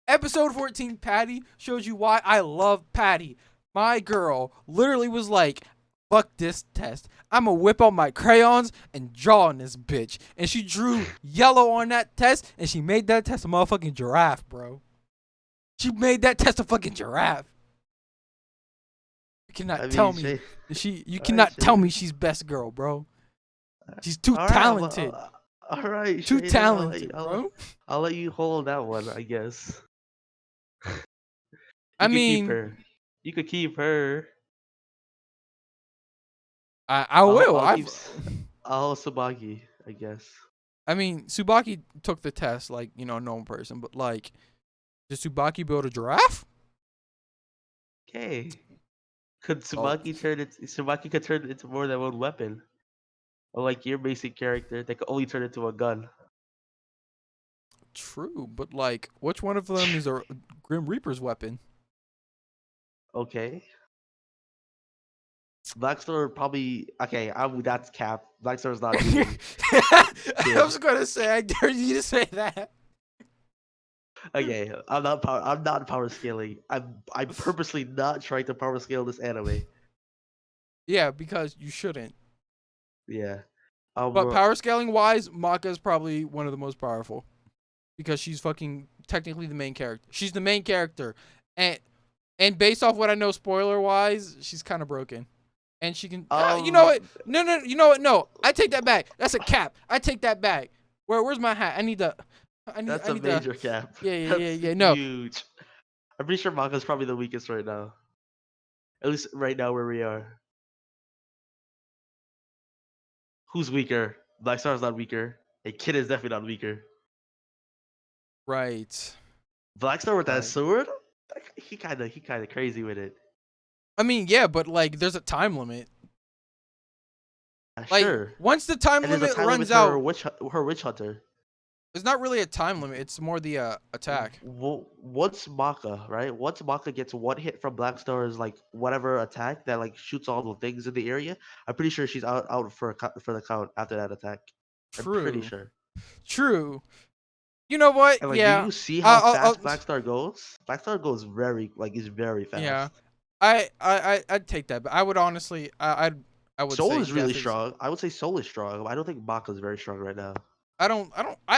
Episode 14, Patty shows you why I love Patty. My girl literally was like, fuck this test. I'm gonna whip out my crayons and draw on this bitch. And she drew yellow on that test, and she made that test a motherfucking giraffe, bro. She made that test a fucking giraffe. You I cannot tell mean, me Shay. you All right, cannot tell Shay. me she's best girl, bro. She's too All right, talented. all right, Too Shaden. talented, bro. I'll let you hold that one, I guess. I You could keep mean, her. You could keep her. I will. I'll hold Sabagi, I guess. I mean, Tsubaki took the test like, a normal person, but like, did Tsubaki build a giraffe? Okay. Could Oh, Tsubaki could turn it into more than one weapon. Unlike your basic character that could only turn into a gun. true, but like, which one of them is a Grim Reaper's weapon? Okay. Blackstar probably that's cap. Blackstar's not beating I Kid. was gonna say, I dare you to say that. Okay, I'm not power scaling. I'm purposely not trying to power scale this anime. Yeah, because you shouldn't. Yeah. But power scaling wise, Maka is probably one of the most powerful because she's fucking technically the main character. She's the main character, and based off what I know, spoiler wise, she's kind of broken. And she can. You know what? No. You know what? No, I take that back. That's a cap. I take that back. Where's my hat? I need the. That's I a need the. major cap. Yeah. That's No. huge. I'm pretty sure Maka's probably the weakest right now. At least right now where we are. Who's weaker? Blackstar's not weaker. A Kid is definitely not weaker. Right. Blackstar with that Right. sword? He kinda crazy with it. I mean, yeah, but like, there's a time limit. Like, Sure. once the time And there's a limit time limit runs to her out. witch hunter. It's not really a time limit. It's more the attack. Once Maka, right? Once Maka gets one hit from Black Star's like whatever attack that like shoots all the things in the area, I'm pretty sure she's out for the count after that attack. I'm pretty True. sure. True. You know what? And like, do Yeah. you see how fast I'll Black Star goes? Black Star goes is very yeah. fast. I'd take that, but I would honestly, I would Soul say is really death is. strong. I would say Soul is strong. I don't think Maka's very strong right now. I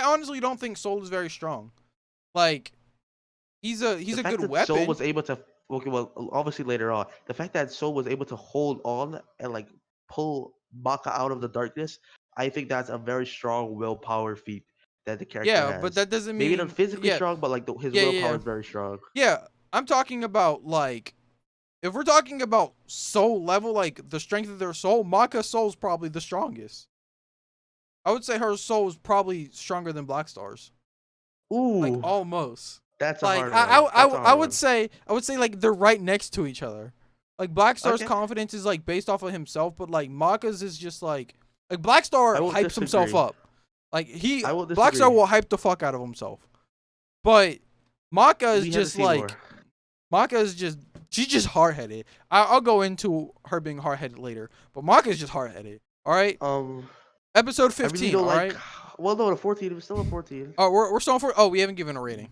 honestly don't think Soul is very strong. Like, he's a The good fact that Soul weapon. was able to, okay, well, obviously later on, the fact that Soul was able to hold on and like pull Maka out of the darkness, I think that's a very strong willpower feat that the character Yeah, but has. that doesn't Maybe not mean physically yeah, strong, but like his yeah, yeah, willpower yeah. is very strong. Yeah, I'm talking about like if we're talking about soul level, like the strength of their soul, Maka's soul is probably the strongest. I would say her soul is probably stronger than Black Star's. Like Ooh, almost. that's a Like hard one. That's a I hard would one. say like they're right next to each other. Like Black Star's Okay, confidence is like based off of himself, but like Maka's is just like Black Star I won't hypes himself disagree. up. Like I will Black Star disagree. will hype the fuck out of himself. But Maka is We had to just see more. like Maka is just she's just hard headed. I'll go into her being hard headed later, but Maka is just hard headed. All right, Um, episode I really 15. don't All like. right. Well, no, the 14. It was still a 14. Oh, we're still for. Oh, we haven't given a rating.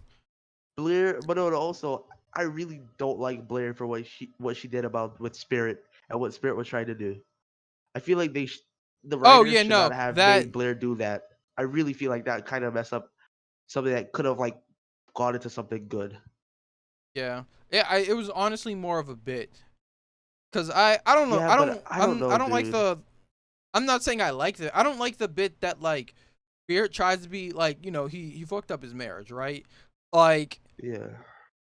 Blair, but no, no, also I really don't like Blair for what she did about with Spirit and what Spirit was trying to do. I feel like the Oh writers yeah, should no, not have that made Blair do that. I really feel like that kind of messed up something that could have like gone into something good. yeah, yeah. It was honestly more of a bit, cause I don't know. Yeah, but I don't I know, don't like dude. the. I'm not saying I like it. I don't like the bit that like Spirit tries to be like he fucked up his marriage, right? Like Yeah,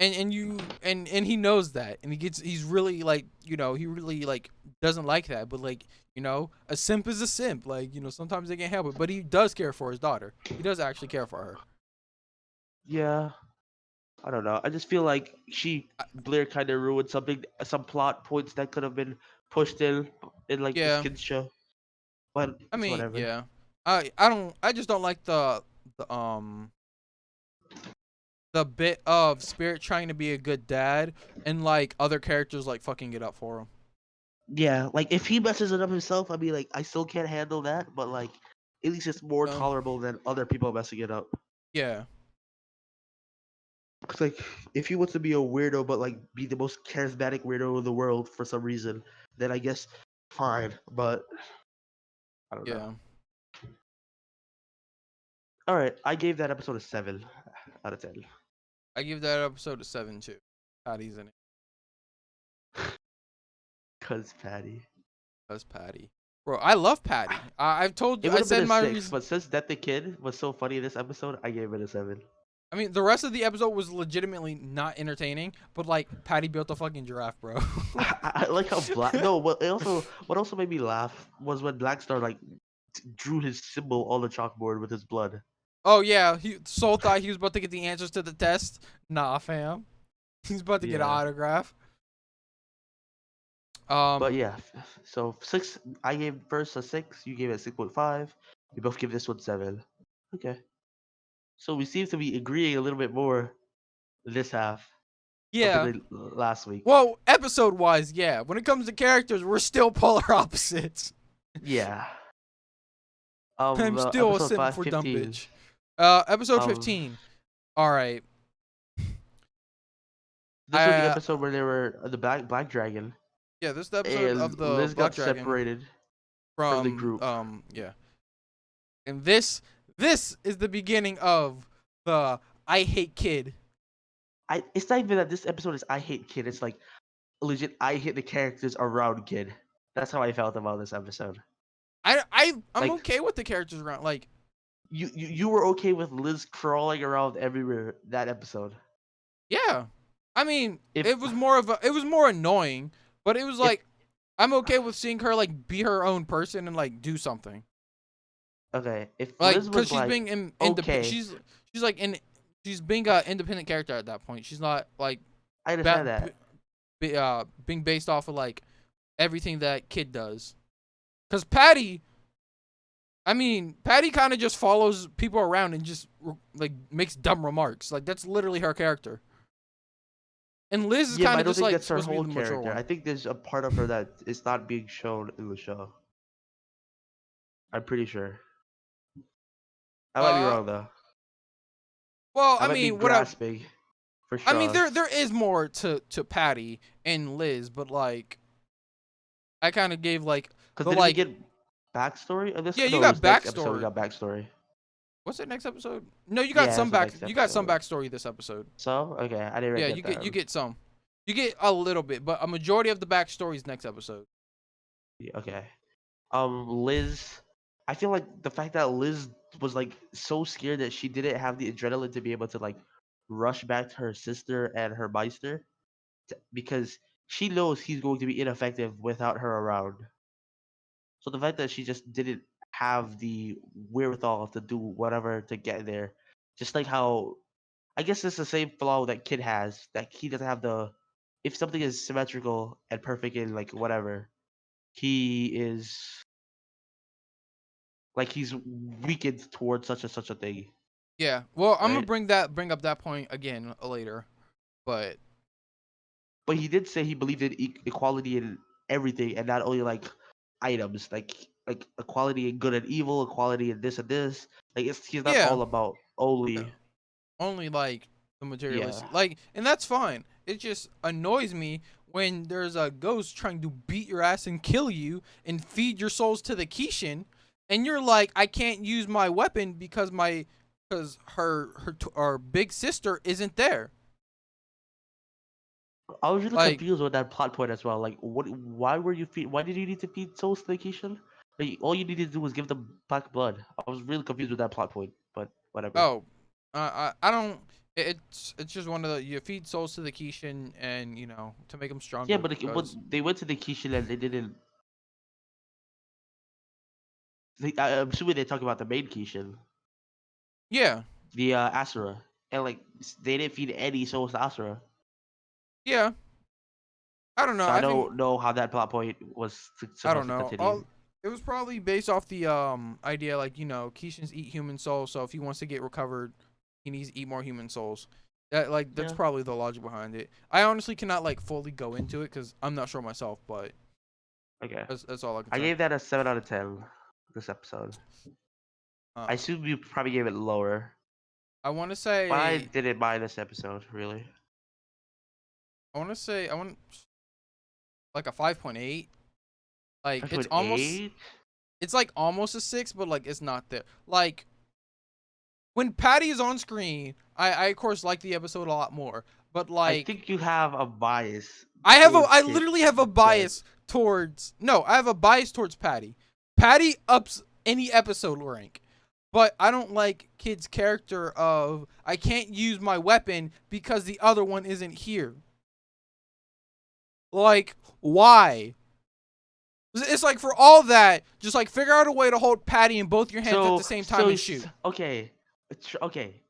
and you and he knows that and he's really like he really like doesn't like that, but like a simp is a simp, like sometimes they can't help it, but he does care for his daughter. He does actually care for her. yeah. I don't know. I just feel like Blair kind of ruined some plot points that could have been pushed in like this Yeah, kids show. But I it's mean, whatever. yeah, I just don't like the the bit of Spirit trying to be a good dad and like other characters like fucking it up for him. Yeah, like if he messes it up himself, I mean, like I still can't handle that, but like at least it's more No. tolerable than other people messing it up. Yeah. Cause like if he wants to be a weirdo, but like be the most charismatic weirdo in the world for some reason, then I guess fine. But I don't know. Yeah. All right, I gave that episode a 7 out of 10. I give that episode a 7 too. Patty's in it. Cause Patty. That's Patty. Bro, I love Patty. I've told It you. would I have been said a my 6, reason. but since that the kid was so funny in this episode, I gave it a 7. I mean, the rest of the episode was legitimately not entertaining, but like Patty built a fucking giraffe, bro. I like how black. No, what also made me laugh was when Black Star like drew his symbol on the chalkboard with his blood. Oh yeah, Soul thought he was about to get the answers to the test. Nah, fam. He's about to get an Yeah. autograph. But yeah, so 6. I gave first a 6. You gave it 6.5. We both give this one 7. Okay. So we seem to be agreeing a little bit more this half Yeah. compared to last week. Well, episode wise, yeah. When it comes to characters, we're still polar opposites. Yeah. I'm still a Episode simp five for dumb fifteen. bitch. Episode Um, 15. All right. this was the episode where they were the Black Dragon, Yeah, this is the episode and of the Liz Black got Dragon separated from the from group. yeah. And this is the beginning of the I hate kid. It's not even that this episode is I hate Kid. It's like legit I hate the characters around Kid. That's how I felt about this episode. I'm Like okay with the characters around, like you were okay with Liz crawling around everywhere that episode. yeah. I mean, If it was more annoying, but it was if like I'm okay with seeing her like be her own person and like do something. okay, if Like Liz cuz was she's like being okay, she's like she's being an independent character at that point. She's not like I understand that. being based off of like everything that kid does. Cuz Patty I mean, Patty kind of just follows people around and just like makes dumb remarks. Like that's literally her character. And Liz is Yeah, but kind I of don't just think like that's her supposed to be whole the mature character. one. I think there's a part of her that is not being shown in the show. I'm pretty sure. I might be Uh, wrong though. well, I might be grasping for I mean, straws. there is more to Patty and Liz, but like, I kind of gave like Because the didn't we like, get backstory of this? yeah, you No, it got was next episode we backstory. got backstory. What's it next episode? No, you got Yeah, some it's the next you got some episode. backstory this episode. So okay, I didn't Yeah, get that. you get some. You get a little bit, but a majority of the backstory is next episode. Yeah, okay. Liz. I feel like the fact that Liz was like so scared that she didn't have the adrenaline to be able to like rush back to her sister and her Meister because she knows he's going to be ineffective without her around. So the fact that she just didn't have the wherewithal to do whatever to get there, just like how I guess it's the same flaw that Kid has, that he doesn't have the if something is symmetrical and perfect in like whatever, he is like he's weakened towards such and such a thing, Yeah. Well, I'm right? gonna bring up that point again later, but But he did say he believed in equality in everything, and not only like items, like equality in good and evil, equality in this and this. Like he's not yeah, all about only only like the yeah. materialistic, like, and that's fine. It just annoys me when there's a ghost trying to beat your ass and kill you and feed your souls to the Kishin, and you're like, I can't use my weapon because her big sister isn't there. I was really Like, confused with that plot point as well. Like, what? Why were you feed? Why did you need to feed souls to the Kishin? Like, all you needed to do was give them black blood. I was really confused with that plot point, but whatever. oh, I don't. It's just one of the you feed souls to the Kishin and to make them Yeah, stronger but because they went to the Kishin and they didn't. I'm assuming they talk about the main Kishin, yeah, the Asura, and like they didn't feed any souls to Asura. yeah. I don't know. So I I think don't know how that plot point was I don't supposed to know. continue. It was probably based off the idea like Keishins eat human souls, so if he wants to get recovered, he needs to eat more human souls. That's Yeah. probably the logic behind it. I honestly cannot like fully go into it because I'm not sure myself, but Okay. that's all I can I say. gave that a 7 out of 10. This episode. I Uh, assume you probably gave it lower, I want to but I say didn't mind this episode really. I want like a 5.8. Like Five point eight. it's like almost a 6, but like it's not there. Like when Patty is on screen, I of course like the episode a lot more. But I like think you have a bias I towards literally have a Ted. bias towards no, I have a bias towards Patty. Patty ups any episode rank. But I don't like Kid's character of I can't use my weapon because the other one isn't here. Like, why? It's like for all that, just like figure out a way to hold Patty in both your hands at the same time and shoot. Okay,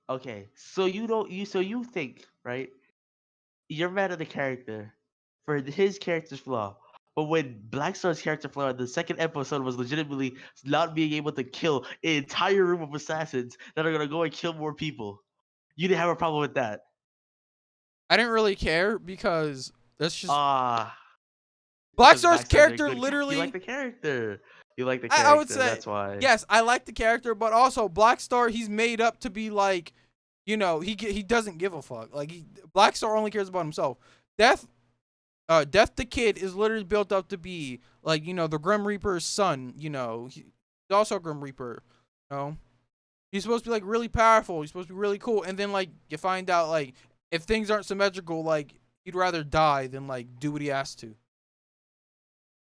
okay. So you don't you so you think right? You're mad at the character for his character's flaw. But when Black Star's character flaw in the second episode was legitimately not being able to kill an entire room of assassins that are gonna go and kill more people, you didn't have a problem with that. I didn't really care because that's just Ah, Black because Star's Black Star's a character good. You like literally. the character. You like the I would character. say That's why. yes, I like the character, but also Black Star he's made up to be like, he doesn't give a fuck. Like Black Star only cares about himself. Death Death the Kid is literally built up to be like the Grim Reaper's son. He's also a Grim Reaper. You know, he's supposed to be like really powerful. He's supposed to be really cool, and then like you find out like if things aren't symmetrical, like he'd rather die than like do what he has to.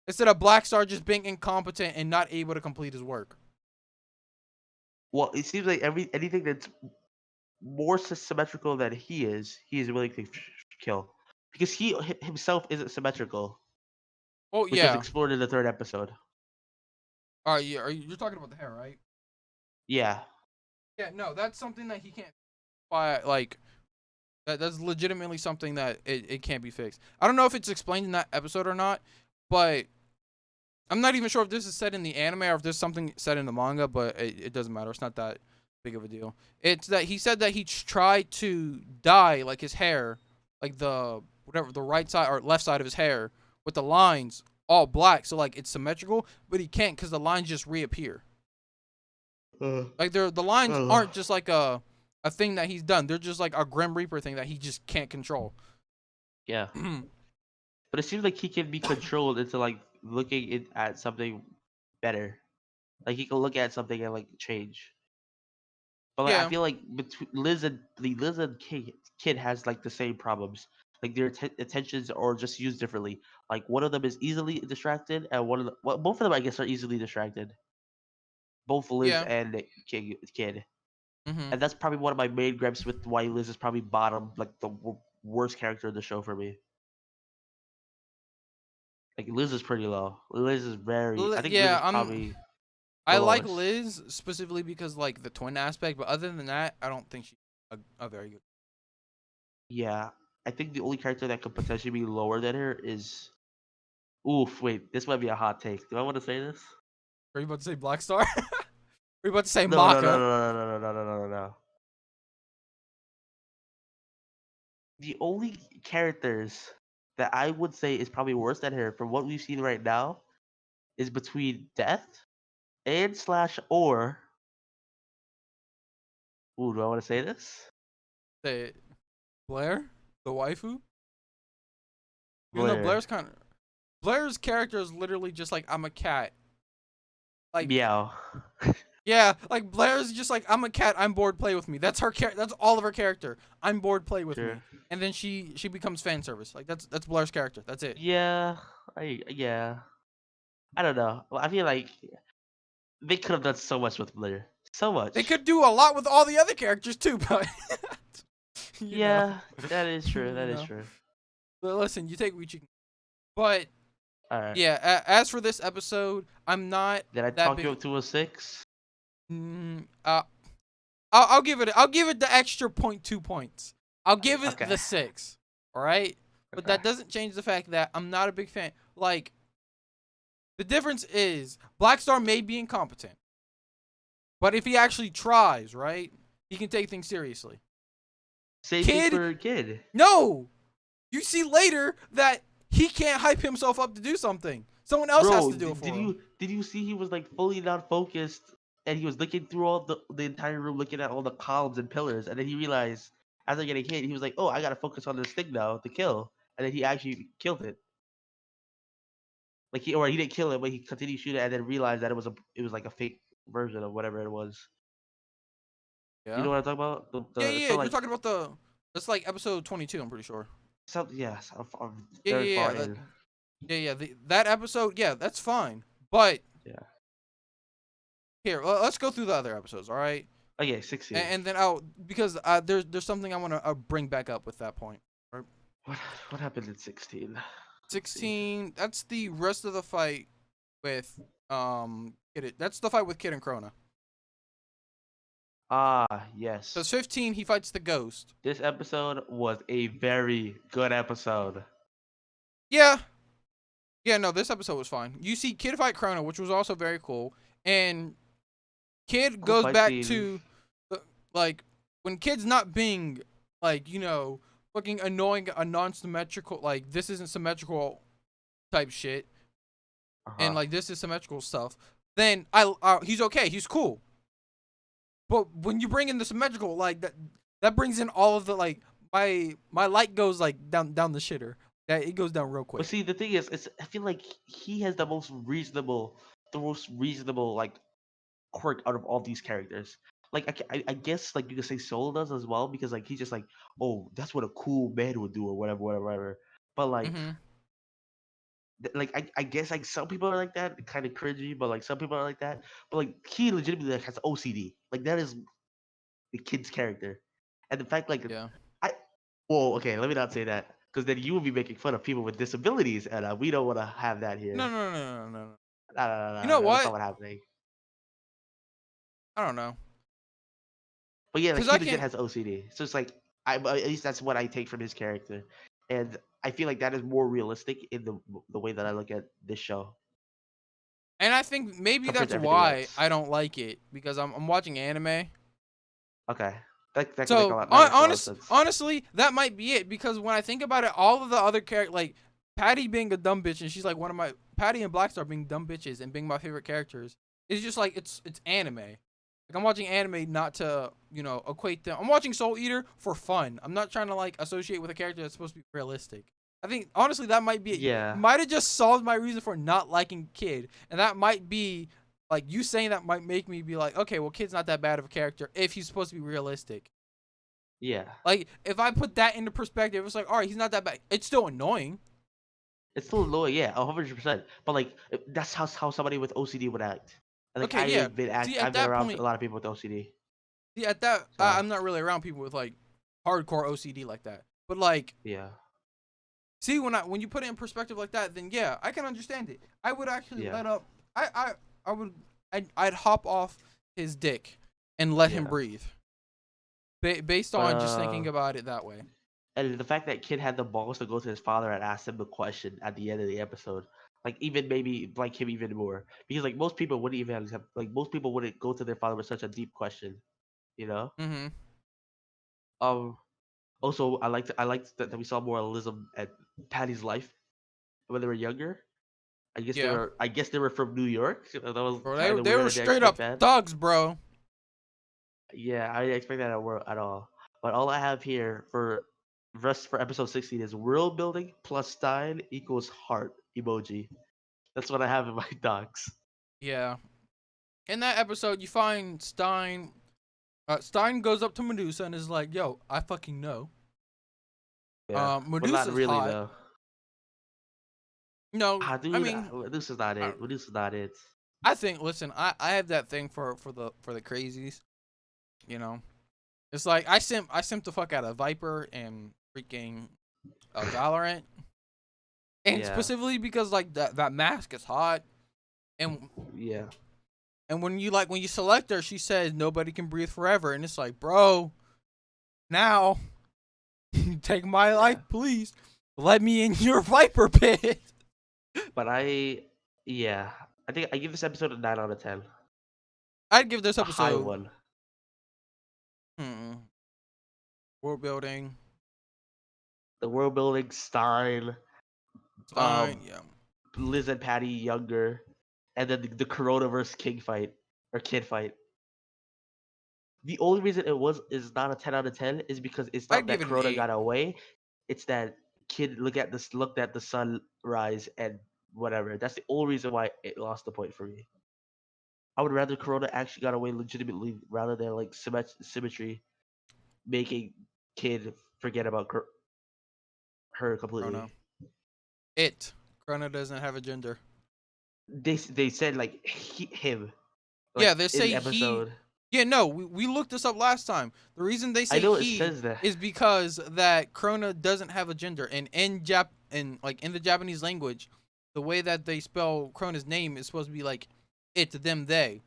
Instead of Black Star just being incompetent and not able to complete his work. Well, it seems like anything that's more symmetrical than he is willing to kill because he himself isn't symmetrical, Oh which was yeah. explored in the third episode. All right, yeah, you're talking about the hair, right? Yeah. Yeah, no, that's something that he can't. By like that's legitimately something that it can't be fixed. I don't know if it's explained in that episode or not, but I'm not even sure if this is said in the anime or if there's something said in the manga, but it doesn't matter. It's not that big of a deal. It's that he said that he tried to dye like his hair, like the whatever the right side or left side of his hair with the lines all black, so like it's symmetrical, but he can't because the lines just reappear. Uh, Like the lines uh, aren't just like a thing that he's done. They're just like a Grim Reaper thing that he just can't control. yeah, but it seems like he can be controlled into like looking at something better. Like he can look at something and like change. But like I Yeah, feel like between Liz and kid has like the same problems. Like their attentions are just used differently. Like one of them is easily distracted, and both of them I guess are easily distracted. Both Liz yeah. and kid. Mhm. And that's probably one of my main gripes with why Liz is probably bottom, like the worst character in the show for me. Like Liz is pretty low. Liz is very. I think Liz Yeah, is probably the I like lowest. Liz specifically because like the twin aspect, but other than that, I don't think she's a very good. Yeah, I think the only character that could potentially be lower than her is. Oof, wait, this might be a hot take. Do I want to say this? Are you about to say Black Star? Are you about to say No, no, no, Maka? no, no, no, no, no, no, no, no. The only characters that I would say is probably worse than her from what we've seen right now is between Death and slash or. Ooh, do I want to say this? Say Blair, the waifu. Even though Blair. Blair's character is literally just like I'm a cat. Like Meow. yeah, like Blair's just like I'm a cat. I'm bored. Play with me. That's her character. That's all of her character. I'm bored. Play with Sure. me. And then she becomes fan service. Like that's Blair's character. That's it. Yeah. Yeah. I don't know. Well, I feel like they could have done so much with Blair. So They much. could do a lot with all the other characters too, but you know, Yeah, that is true. you That is know. true. But listen, you take what you can. But All right. yeah, as for this episode, I'm not Did I that talk you big. up to a 6? Mm, uh, I'll give it the extra 0.2 points. I'll give it Okay. the 6. All right, but Okay. that doesn't change the fact that I'm not a big fan. Like the difference is Black Star may be incompetent, but if he actually tries, right, he can take things seriously. Same thing Kid, for kid. no, you see later that he can't hype himself up to do something. Someone else has Bro, to do it did for him. you see he was like fully not focused and he was looking through all the entire room looking at all the columns and pillars and then he realized as they're getting hit he was like, "Oh, I got to focus on this thing now to kill." And then he actually killed it. Like he didn't kill it, but he continued shooting and then realized that it was like a fake version of whatever it was. You Yeah. know what I'm talking about? Yeah, The yeah. so You're like talking about the. That's like episode 22. I'm pretty sure. some yes, I'm Yeah, very yeah, far yeah. in. Yeah, yeah. That episode. Yeah, that's fine. But Yeah. here, let's go through the other episodes. All right. Okay, 16. And then I'll because there's something I want to bring back up with that point. Right. What what happened in 16? Let's see. 16. That's the rest of the fight with That's the fight with Kid and Krona. Ah, Because yes. 15 he fights the ghost. This episode was a very good episode. Yeah. Yeah, no, this episode was fine. You see Kid fight Krona, which was also very cool, and Kid Cool goes fight back scenes. to like when Kid's not being like fucking annoying a non-symmetrical like this isn't symmetrical type shit and Uh-huh. like this is symmetrical stuff. Then he's okay, he's cool. But when you bring in the symmetrical like that brings in all of the like my light goes like down the shitter. That it goes down real But quick. see, the thing is, I feel like he has the most reasonable like quirk out of all these characters. Like I guess like you could say Soul does as well because like he's just like, oh, that's what a cool man would do or whatever, whatever, whatever. But like Mhm. I guess like some people are like that, kind of cringy, but like some people are like that. But like he legitimately like, has OCD. Like that is the kid's character, and the fact like Yeah. I well okay, let me not say that because then you will be making fun of people with disabilities, and we don't want to have that No, here. no, no, no, no, no. No, no, no, You no, know no, that's not what? what's happening. I don't know. But yeah, like Cuz he I legit can't has OCD, so it's like at least that's what I take from his character, and I feel like that is more realistic in the way that I look at this show. And I think maybe compared that's to everything why else. I don't like it because I'm watching anime. Okay, that can make So that makes a lot of sense. honestly, that might be it because when I think about it, all of the other characters, like Patty being a dumb bitch, and she's like one of my Patty and Blackstar being dumb bitches and being my favorite characters. It's just like it's anime. Like I'm watching anime not to equate them. I'm watching Soul Eater for fun. I'm not trying to like associate with a character that's supposed to be realistic. I think honestly that might be it. You Yeah, might have just solved my reason for not liking Kid, and that might be like you saying that might make me be like, okay, well, Kid's not that bad of a character if he's supposed to be realistic. yeah. Like, if I put that into perspective, it's like, all right, he's not that bad. It's still annoying. It's still low, yeah, 100%. But like, that's how somebody with OCD would act. And like, Okay, yeah. See, at I've been that around a point, lot of people with OCD. see, at that, So I'm not really around people with like hardcore OCD like that. But like, yeah, see, when you put it in perspective like that, then yeah, I can understand it. I would actually yeah, let up. I would. I'd hop off his dick and let him yeah. breathe. Based But on just thinking about it that way. and the fact that Kid had the balls to go to his father and ask him the question at the end of the episode, like even maybe like him even more, because like most people wouldn't even accept, like most people wouldn't go to their father with such a deep question, you know. Mm-hmm. Um. Also, I liked that we saw more realism at Patty's life when they were younger. Yeah, I guess they were from New York. That was bro, kind of they weird. were I didn't straight expect up that. thugs, bro. Yeah, I didn't expect that at all. But all I have here for rest for episode 16 is world building plus Stein equals heart emoji. That's what I have in my docs. Yeah. In that episode, you find Stein. Stein goes up to Medusa and is like, "Yo, I fucking know." Yeah, but not Medusa's really hot. though. No, Ah, I dude, mean, this is not I, it. This is not it. I think. Listen, I have that thing for the crazies. You know, it's like I simp the fuck out of Viper and freaking Valorant, and Yeah, specifically because like that mask is hot, and yeah, when you select her, she says nobody can breathe forever, and it's like, bro, now take my yeah. life, please. Let me in your Viper pit. But yeah, I think I give this episode a 9 out of 10. I'd give this A high episode one. hmm, world building. The world building, Stein, Stein, um, yeah. Liz and Patty younger, and then the Coronaverse King fight or Kid fight. The only reason it was is not a 10 out of 10 is because it's I'd not give that it an Corona 8. got away. It's that Kid looked at the sun rise and whatever. That's the only reason why it lost the point for me. I would rather Corona actually got away legitimately rather than like symmetry making Kid forget about her Chrono. completely. It. Chrono doesn't have a gender. They said like him Yeah, like they in say the he. episode. Yeah, no, we looked this up last time. The reason they I say know it he says that. is because that Krona doesn't have a gender, and in the Japanese language, the way that they spell Krona's name is supposed to be like it, them, they.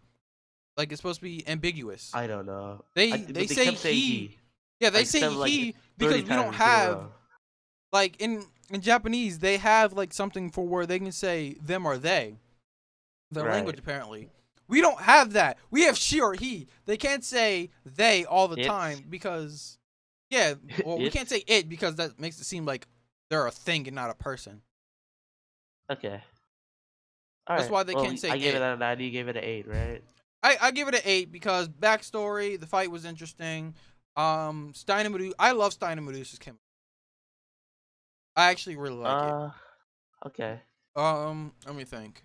Like it's supposed to be ambiguous. I don't know. They But they say kept saying he. he Yeah, they like say like he 30 because we don't times in a have row. like in Japanese they have like something for where they can say them or they. Their Right. language apparently. We don't have that. We have she or he. They can't say they all the It's time because yeah, well we can't it's say it because that makes it seem like they're a thing and not a person. okay. All That's right. why they Well, can't say I gave it it. a 9. You gave it an 8, right? I give it an 8 because backstory, the fight was interesting. Stein and Medusa, I love Stein and Medusa's chemistry. I actually really like it. Uh, okay. Let me think.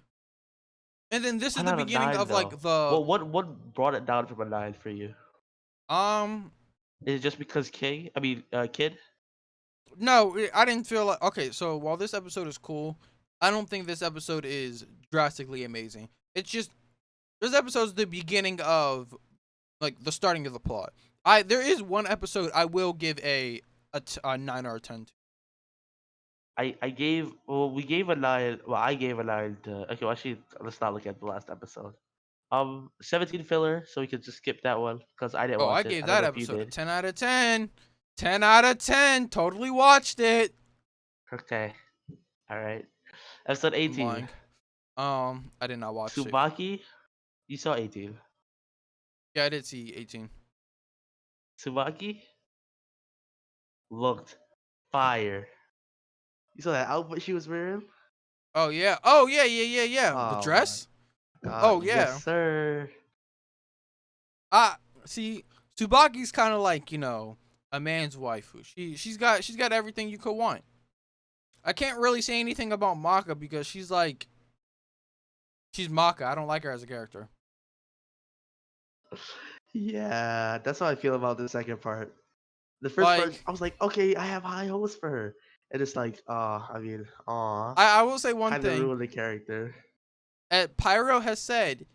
And then this is One the out of beginning 9 of like though. the Well, what brought it down from a 9 for you? um Is it just because King? I mean, Kid? no, I didn't feel like okay, so while this episode is cool, I don't think this episode is drastically amazing. It's just this episode's the beginning of like the starting of the plot. There is one episode I will give a 9 out of 10 to. I gave well we gave a 9. Well, I gave a 9 to. Okay, well, actually, let's not look at the last episode. 17 filler, so we could just skip that one because I didn't Oh, I watch it. gave I don't that know if you episode a did. 10 out of 10. 10 out of 10. Totally watched it. Okay. All right. Episode I'm 18. lying. I did not watch it. Tsubaki, you saw 18. Yeah, I did see 18. Tsubaki looked fire. You saw that outfit she was wearing? Oh yeah. Oh yeah, yeah. The Oh my dress? god, Oh yes yeah. sir. Ah, see, Tsubaki's kind of like, a man's waifu. She's got everything you could want. I can't really say anything about Maka because she's Maka. I don't like her as a character. Yeah, that's how I feel about the second part. The first part, Like, I was like, okay, I have high hopes for her, and it's like, I will say one kind of thing. ruined the character. Pyro has said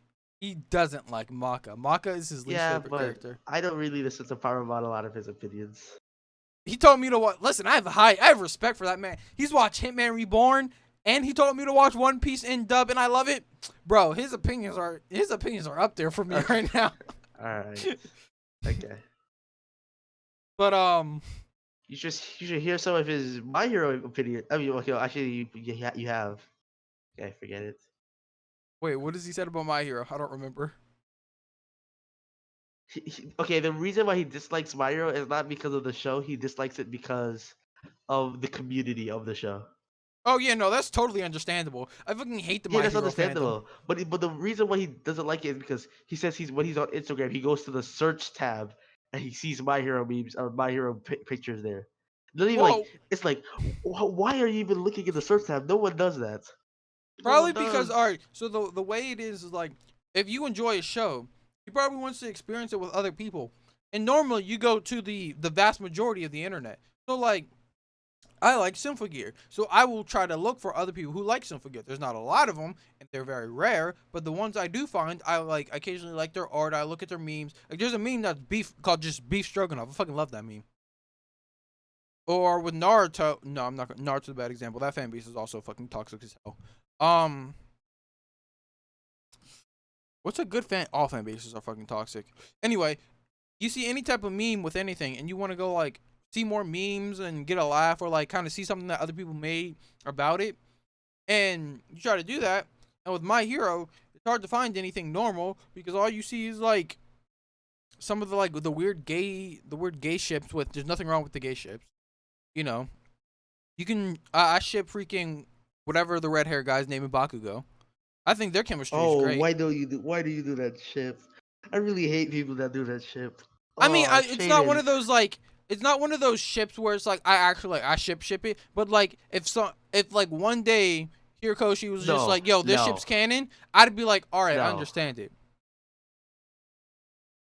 he doesn't like Maka. Maka is his least Yeah, favorite but character. I don't really listen to Power about a lot of his opinions. He told me to watch. Listen, I have respect for that man. He's watched Hitman Reborn, and he told me to watch One Piece in dub, and I love it, bro. His opinions are up there for me right now. All right, okay. But You should hear some of his My Hero opinion. I mean, okay, actually, you have. Okay, forget it. wait, what has he said about My Hero? I don't remember. Okay, the reason why he dislikes My Hero is not because of the show. He dislikes it because of the community of the show. Oh yeah, no, that's totally understandable. I fucking hate the Yeah, My that's Hero fandom. understandable. But the reason why he doesn't like it is because he says when he's on Instagram, he goes to the search tab and he sees My Hero memes or My Hero pictures there. Not even like Well, it's like, why are you even looking in the search tab? No one does that. No probably one because, does. all right. So the way it is like, if you enjoy a show, you probably wants to experience it with other people, and normally you go to the vast majority of the internet. So like, I like Symphogear, so I will try to look for other people who like Symphogear. There's not a lot of them, and they're very rare. But the ones I do find, I like. Occasionally like their art. I look at their memes. Like there's a meme that's called just beef stroganoff. I fucking love that meme. Or with Naruto, no, I'm not. Naruto's a bad example. That fan base is also fucking toxic as hell. Um, what's a good fan? All fan bases are fucking toxic. Anyway, you see any type of meme with anything, and you want to go like see more memes and get a laugh, or like kind of see something that other people made about it, and you try to do that. And with My Hero, it's hard to find anything normal because all you see is like some of the weird gay ships. With there's nothing wrong with the gay ships, you know. You can I ship freaking whatever the red hair guy's name in Bakugo. I think their chemistry is Oh, great. why do you do that shit? I really hate people that do that shit. I mean, Oh, it's not one Shaden. of those like it's not one of those ships where it's like I actually like I ship it, but like if like one day Hirokoshi was just No, like, "Yo, this no, ship's canon," I'd be like, "All right, I no. understand it."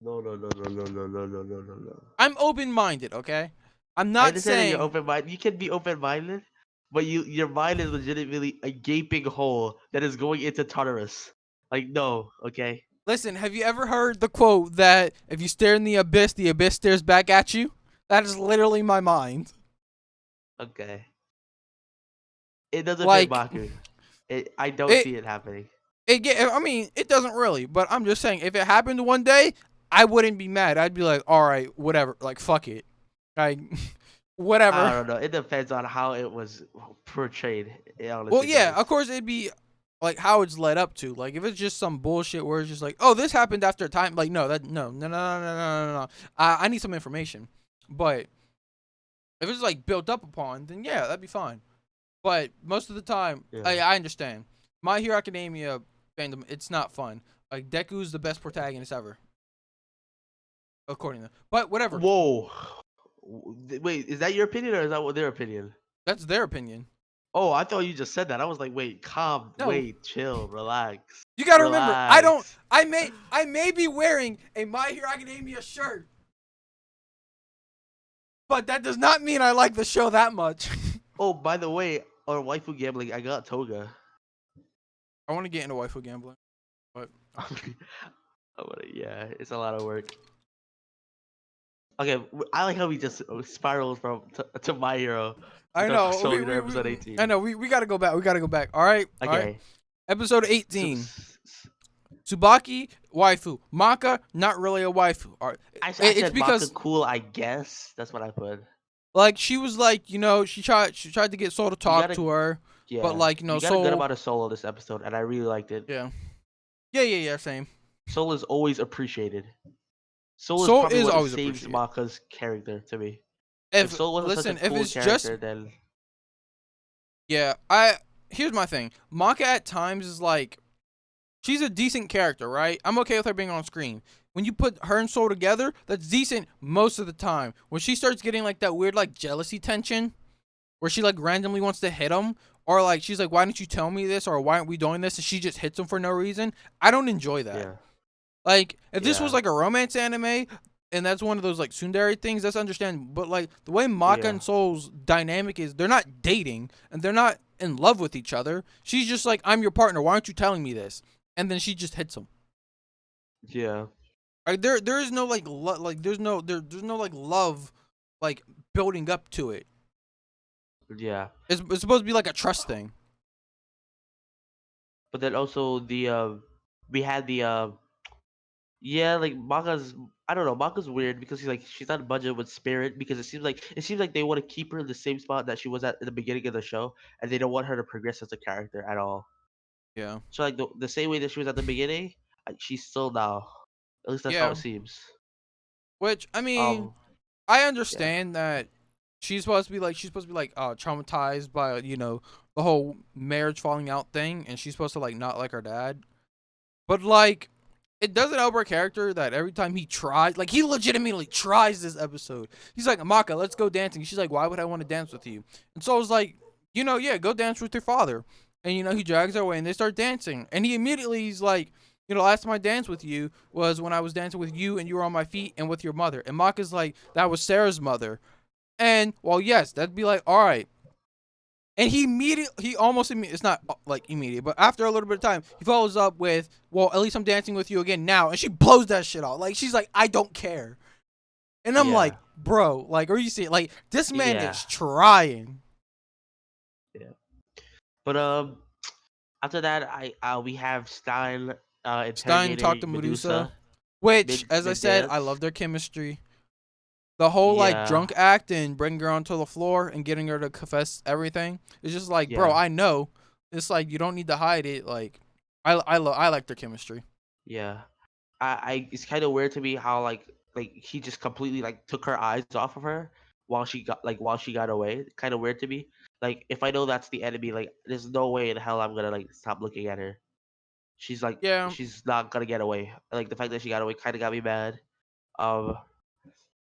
No, no, no, no, no, no, no, no, no, no, no. I'm open-minded, okay? I'm I not understand that you're saying open minded. You can be open minded, but your mind is legitimately a gaping hole that is going into Tartarus. Like no, okay, listen, have you ever heard the quote that if you stare in the abyss stares back at you? That is literally my mind. okay. It doesn't fit Like Baku. I don't it see it happening. I mean, it doesn't really, but I'm just saying if it happened one day, I wouldn't be mad. I'd be like, "All right, whatever. Like fuck it." Like I whatever. don't know. It depends on how it was portrayed. It Well, honestly yeah, does. of course it'd be like how it's led up to. Like if it's just some bullshit where it's just like, "Oh, this happened after a time." Like no. I need some information. But if it's like built up upon, then yeah, that'd be fine. But most of the time, Yeah. I understand. My Hero Academia fandom, it's not fun. Like Deku's the best protagonist ever, according to them. But whatever, Whoa. Wait, is that your opinion or is that what their opinion? that's their opinion. Oh, I thought you just said that. I was like, wait, calm, No, wait, chill, relax, you gotta remember, I don't. relax. I may be wearing a My Hero Academia shirt, but that does not mean I like the show that much. Oh, by the way, on waifu gambling, I got Toga. I want to get into waifu gambling, but Yeah, it's a lot of work. Okay, I like how we just spiraled from to My Hero. I To know. Soul Eater episode 18. I know. We gotta go back. We gotta go back. All right. All right. Okay. Episode So, 18. Tsubaki, waifu. Maka, not really a waifu. All right. I It's said because Maka cool, I guess. That's what I put. like she was like, she tried to get Soul to You talk gotta to her. Yeah. But like We got a good amount of Soul this episode, and I really liked it. yeah, same. Soul is always appreciated. Soul is Soul probably is what always saves appreciated. Maka's character to me. If If Soul wasn't such a listen, if cool it's just character, then yeah, here's my thing. Maka at times is like she's a decent character, right? I'm okay with her being on screen. When you put her and Soul together, that's decent most of the time. When she starts getting like that weird like jealousy tension, where she like randomly wants to hit him, or like she's like, "Why didn't you tell me this?" or "Why aren't we doing this?" and she just hits him for no reason. I don't enjoy that. yeah, Like if this was yeah, like a romance anime, and that's one of those like tsundere things, that's understandable. But like the way Maka yeah, and Soul's dynamic is, they're not dating and they're not in love with each other. She's just like, "I'm your partner. Why aren't you telling me this?" And then she just hits him. yeah, Like there is no like like there's no like love like building up to it. yeah. It's supposed to be like a trust thing. But then also we had the yeah, like Maka's. I don't know. Maka's weird because she's not budget with Spirit because it seems like they want to keep her in the same spot that she was at the beginning of the show, and they don't want her to progress as a character at all. Yeah. So like the same way that she was at the beginning, she's still now. At least that's how Yeah. it seems. Which I mean, Um, I yeah, understand that she's supposed to be like traumatized by the whole marriage falling out thing, and she's supposed to like not like her dad. But like it doesn't help her character that every time he tries, like he legitimately tries this episode. He's like, "Maka, let's go dancing." She's like, "Why would I want to dance with you?" And so I was like, yeah, go dance with your father. And he drags her away and they start dancing. And he immediately he's like, last time I danced with you was when I was dancing with you and you were on my feet and with your mother. And Maka's like, that was Sarah's mother. And well, yes, that'd be like, all right. And he almost it's not like immediate, but after a little bit of time, he follows up with, "Well, at least I'm dancing with you again now." And she blows that shit off. Like she's like, "I don't care." And I'm yeah, like, "Bro, like, are you seeing? Like, this man yeah, is trying." yeah. But after that, we have Stein Stein talked to interrogating Medusa, Medusa which, as I mid said, I dance. love their chemistry. The whole like Yeah, drunk act and bringing her onto the floor and getting her to confess everything. It's just like, bro, yeah, I know. It's like you don't need to hide it. Like, I like their chemistry. yeah. I it's kind of weird to me how he just completely took her eyes off of her while she got away. Kind of weird to me. Like if I know that's the enemy, like there's no way in hell I'm gonna stop looking at her. Yeah. She's not gonna get away. Like the fact that she got away kind of got me mad. Um,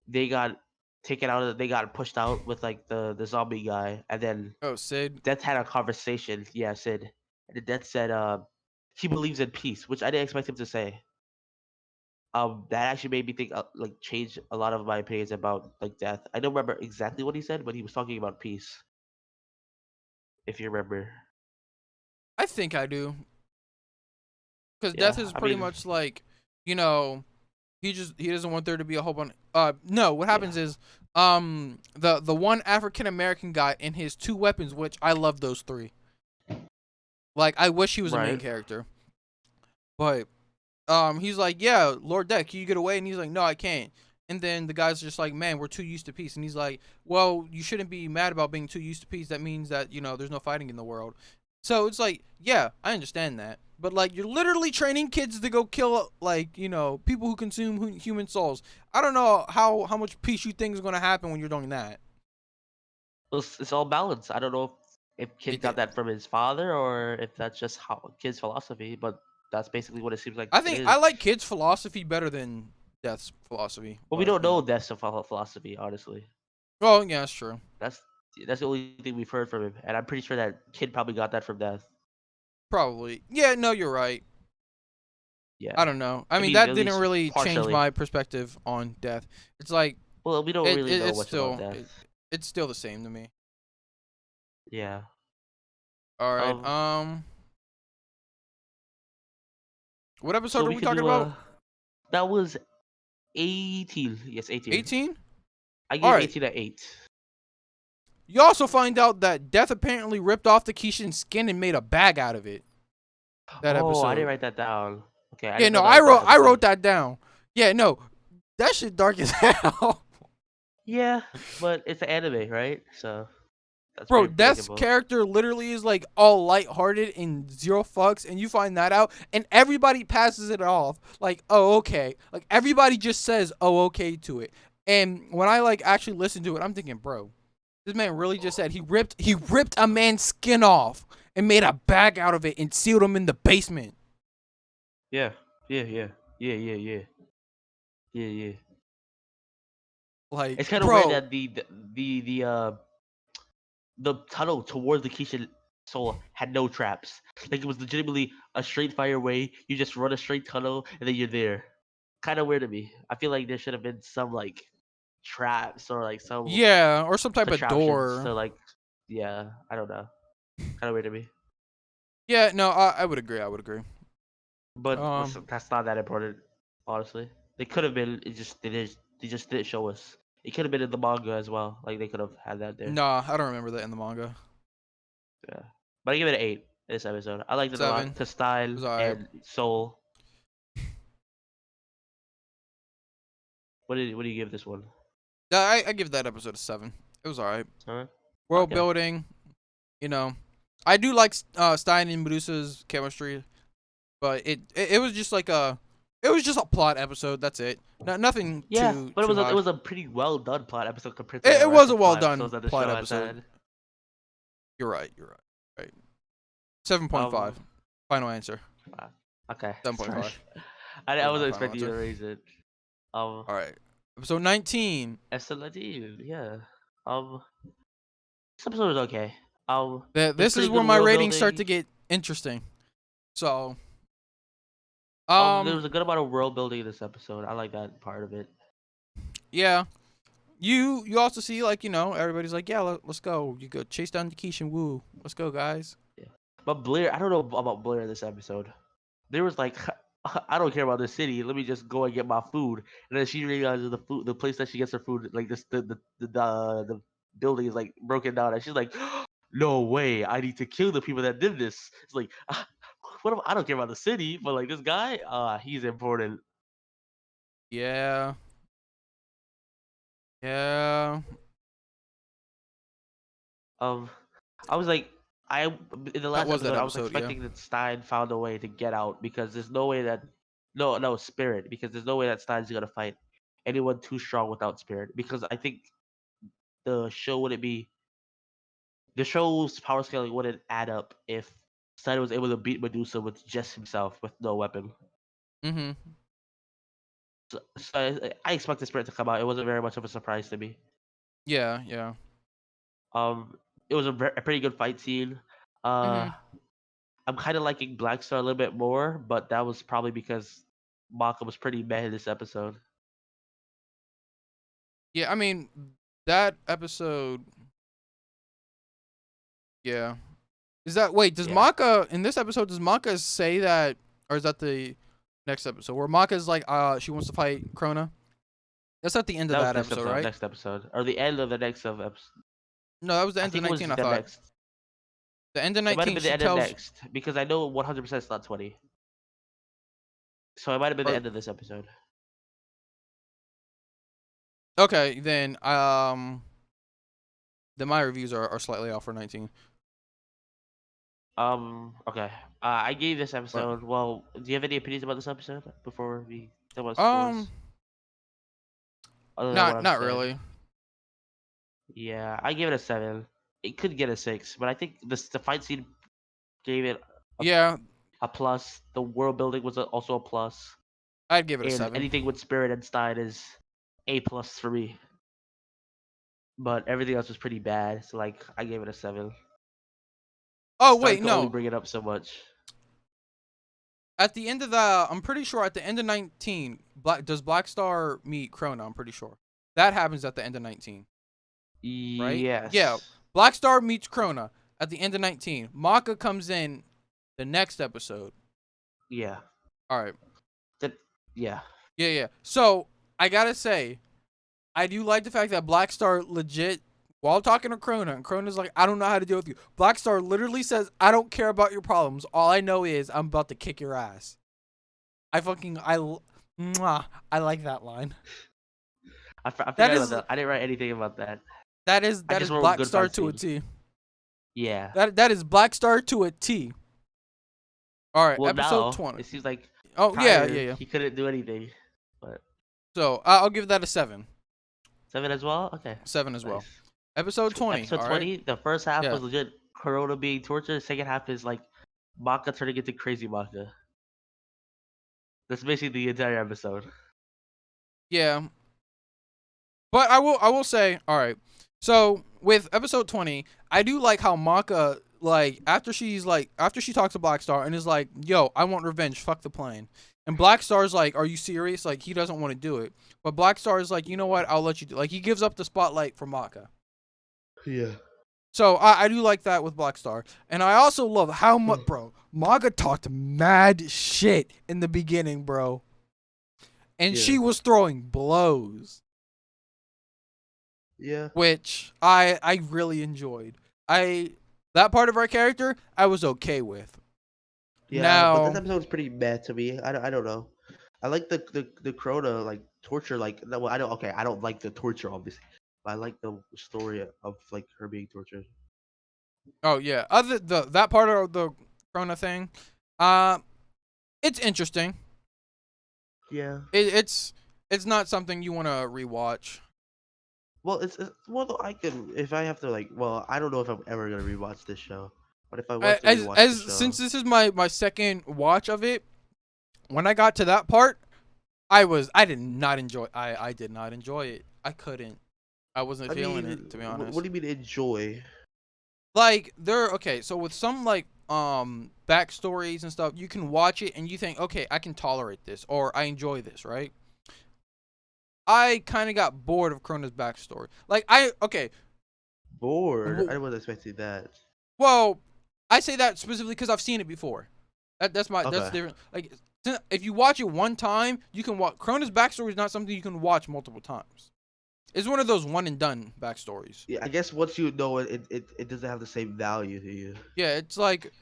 they got they got pushed out with the zombie guy, and then Oh, Sid. Death had a conversation. Yeah, Sid. And then Death said he believes in peace, which I didn't expect him to say. That actually made me think change a lot of my opinions about Death. I don't remember exactly what he said, but he was talking about peace, if you remember. I think I do. Because Death Yeah, is I pretty mean, much like, you know, he doesn't want there to be a whole bunch. No, what yeah, happens is, the one African American guy and his two weapons, which I love those three. Like, I wish he was a main right, character, but he's like, yeah, Lord Death, can you get away? And he's like, no, I can't. And then the guy's just like, man, we're too used to peace. And he's like, well, you shouldn't be mad about being too used to peace. That means that there's no fighting in the world. So it's like, yeah, I understand that. But like, you're literally training kids to go kill people who consume human souls. I don't know how much peace you think is gonna happen when you're doing that. well, it's all balance. I don't know if Kid got It, that from his father or if that's just how Kid's philosophy, but that's basically what it seems like I it think I is. like kids' philosophy better than Death's philosophy. Well, we But don't know Death's philosophy, honestly. well, yeah, that's true. That's that's the only thing we've heard from him, and I'm pretty sure that Kid probably got that from Death. Probably. Yeah, no, you're right. I Yeah, don't know. I I mean, mean that at didn't least really change partially. my perspective on Death. It's like Well, we don't really know it's much about still Death. it's still the same to me. Yeah. All right. Um. What episode So are we we could talking do about? that was 18. Yes, 18. 18? I All gave right. 18 a 8. You also find out that Death apparently ripped off the Kishin's skin and made a bag out of it. That Oh, I didn't episode. wrote that down. Okay, I Yeah, didn't know no, that was that I wrote episode. that down. Yeah, no. That shit dark as hell. Yeah, but it's an anime, right? So That's Bro, pretty Death's predictable. character literally is like all lighthearted and zero fucks, and you find that out, and everybody passes it off like, oh, okay. Like everybody just says, oh, okay to it. And when I like actually listen to it, I'm thinking, bro, this man really just said he ripped a man's skin off and made a bag out of it and sealed him in the basement. Yeah, yeah, yeah, yeah, yeah, yeah, yeah, yeah. Like, It's kind of weird bro, that the tunnel towards the Kishin soul had no traps. Like it was legitimately a straight fire way. You just run a straight tunnel and then you're there. Kind of weird to me. I feel like there should have been some like traps or like some yeah, or some type of contraptions door. to like, yeah, I don't know. Kind of weird to me. Yeah, no, I would agree. I would agree. But listen, that's not that important, honestly. They could have been. It just they just didn't show us. It could have been in the manga as well. Like they could have had that there. Nah, I don't remember that in the manga. Yeah. But I give it an 8 this episode. I liked it a lot 7. because It style was alright. and soul. What do you give this one? I give that episode a 7. It was alright. Huh? World Okay. building, you know, I do like Stein and Medusa's chemistry, but it was just like it was just a plot episode. That's it. Nothing Yeah, too but too it high. was a pretty well done plot episode compared to the It rest was a of well plot done episodes that the plot show has episode. had. You're right. You're right. Right. 7.5. Final answer. Okay. 7.5. I Was my wasn't final expecting you to answer. raise it. All right. Episode 19. Excellent, yeah. This episode was okay. There's This is pretty where good my world ratings start building. to get interesting. So, There was a good amount of world building in this episode. I like that part of it. yeah. You also see like, everybody's like, yeah, let's go. You go chase down the Keishan Woo. Let's go, guys. Yeah. But Blair, I don't know about Blair in this episode. There was like, I don't care about the city. Let me just go and get my food. And then she realizes the place that she gets her food, like this, the building is like broken down, and she's like, no way, I need to kill the people that did this. It's like, I don't care about the city, but like this guy, he's important. Yeah. Yeah. Um, I was like, in the That last was that episode, I was episode, yeah. expecting that Stein found a way to get out because there's no way that no Spirit, because there's no way that Stein's gonna fight anyone too strong without Spirit, because I think the show wouldn't be the show's power scaling wouldn't add up if Stein was able to beat Medusa with just himself with no weapon. Mhm. So I expect the Spirit to come out. It wasn't very much of a surprise to me. Yeah, yeah. Um, it was a pretty good fight scene. Uh, Mhm. I'm kind of liking Black Star a little bit more, but that was probably because Maka was pretty meh in this episode. Yeah, I mean, that episode, yeah. Does Yeah, Maka in this episode does Maka say that, or is that the next episode where Maka's like she wants to fight Krona? That's at the end of that was that episode, right? next episode, or the end of the next of episode. No, that was the I end of think it was 19, I the thought. next. The end of It might have 19 been the she end of tells next because I know 100% it's not 20. So it might have been the or end of this episode. okay, then my reviews are slightly off for 19. Okay. I gave this But episode. Well, do you have any opinions about this episode before we talk about um scores? Other than what not I've not said. really. Yeah, I gave it a 7. It could get a 6, but I think the fight scene gave it Yeah, a plus. The world building was also a plus, I'd give it a and 7. anything with Spirit and Stein is A plus for me. But everything else was pretty bad, so like I gave it a 7. Oh, Stein wait, could only no. bring it up so much. At the end of the I'm pretty sure at the end of 19, Black Star meet Krona, I'm pretty sure. That happens at the end of 19, right? Yeah. Yes. Black Star meets Krona at the end of 19. Maka comes in the next episode. Yeah. All right. That. Yeah. Yeah. So, I got to say, I do like the fact that Black Star legit, while talking to Krona, and Krona's like, I don't know how to deal with you. Black Star literally says, I don't care about your problems. All I know is I'm about to kick your ass. I like that line. I forgot That about is that. I didn't write anything about that. that is I just wrote Black good Star fight to a scene. T. Yeah. That is Black Star to a T. All right, Well, episode now 20. it seems like Oh yeah, prior yeah, yeah. he couldn't do anything. But So I'll give that a 7. 7 as well. Okay, 7 as well. nice. Episode 20. Episode All right. 20. The first half Yeah. was legit Corona being tortured. The second half is like Maka turning into crazy Maka. That's basically the entire episode. Yeah. But I will say, all right. So with episode 20, I do like how Maka, like after she talks to Black Star and is like, "Yo, I want revenge. Fuck the plan." And Black Star's like, "Are you serious?" Like he doesn't want to do it. But Black Star is like, "You know what? I'll let you do." Like he gives up the spotlight for Maka. Yeah. So I do like that with Black Star. And I also love how much, bro, Maka talked mad shit in the beginning, bro. And Yeah. she was throwing blows, Yeah. which I really enjoyed. That part of our character I was okay with. Yeah, but this Now, episode was pretty meh to me. I don't know. I like the Corona like torture like no, I don't okay, I don't like the torture obviously. But I like the story of like her being tortured. oh yeah, that part of the Corona thing, uh, it's interesting. Yeah. It's not something you want to rewatch. Well, well I can if I have to like well, I don't know if I'm ever gonna rewatch this show. But if I was to rewatch the show, Since this is my second watch of it, when I got to that part, I did not enjoy it. I couldn't. I wasn't feeling it, to be honest. What do you mean enjoy? Like okay, so with some like backstories and stuff, you can watch it and you think, okay, I can tolerate this or I enjoy this, right? I kind of got bored of Krona's backstory. Like Bored? I wasn't expecting that. well, I say that specifically because I've seen it before. That's Okay. different. Like if you watch it one time, you can watch Krona's backstory is not something you can watch multiple times. It's one of those one and done backstories. Yeah, I guess once you know it, it doesn't have the same value to you. Yeah, it's like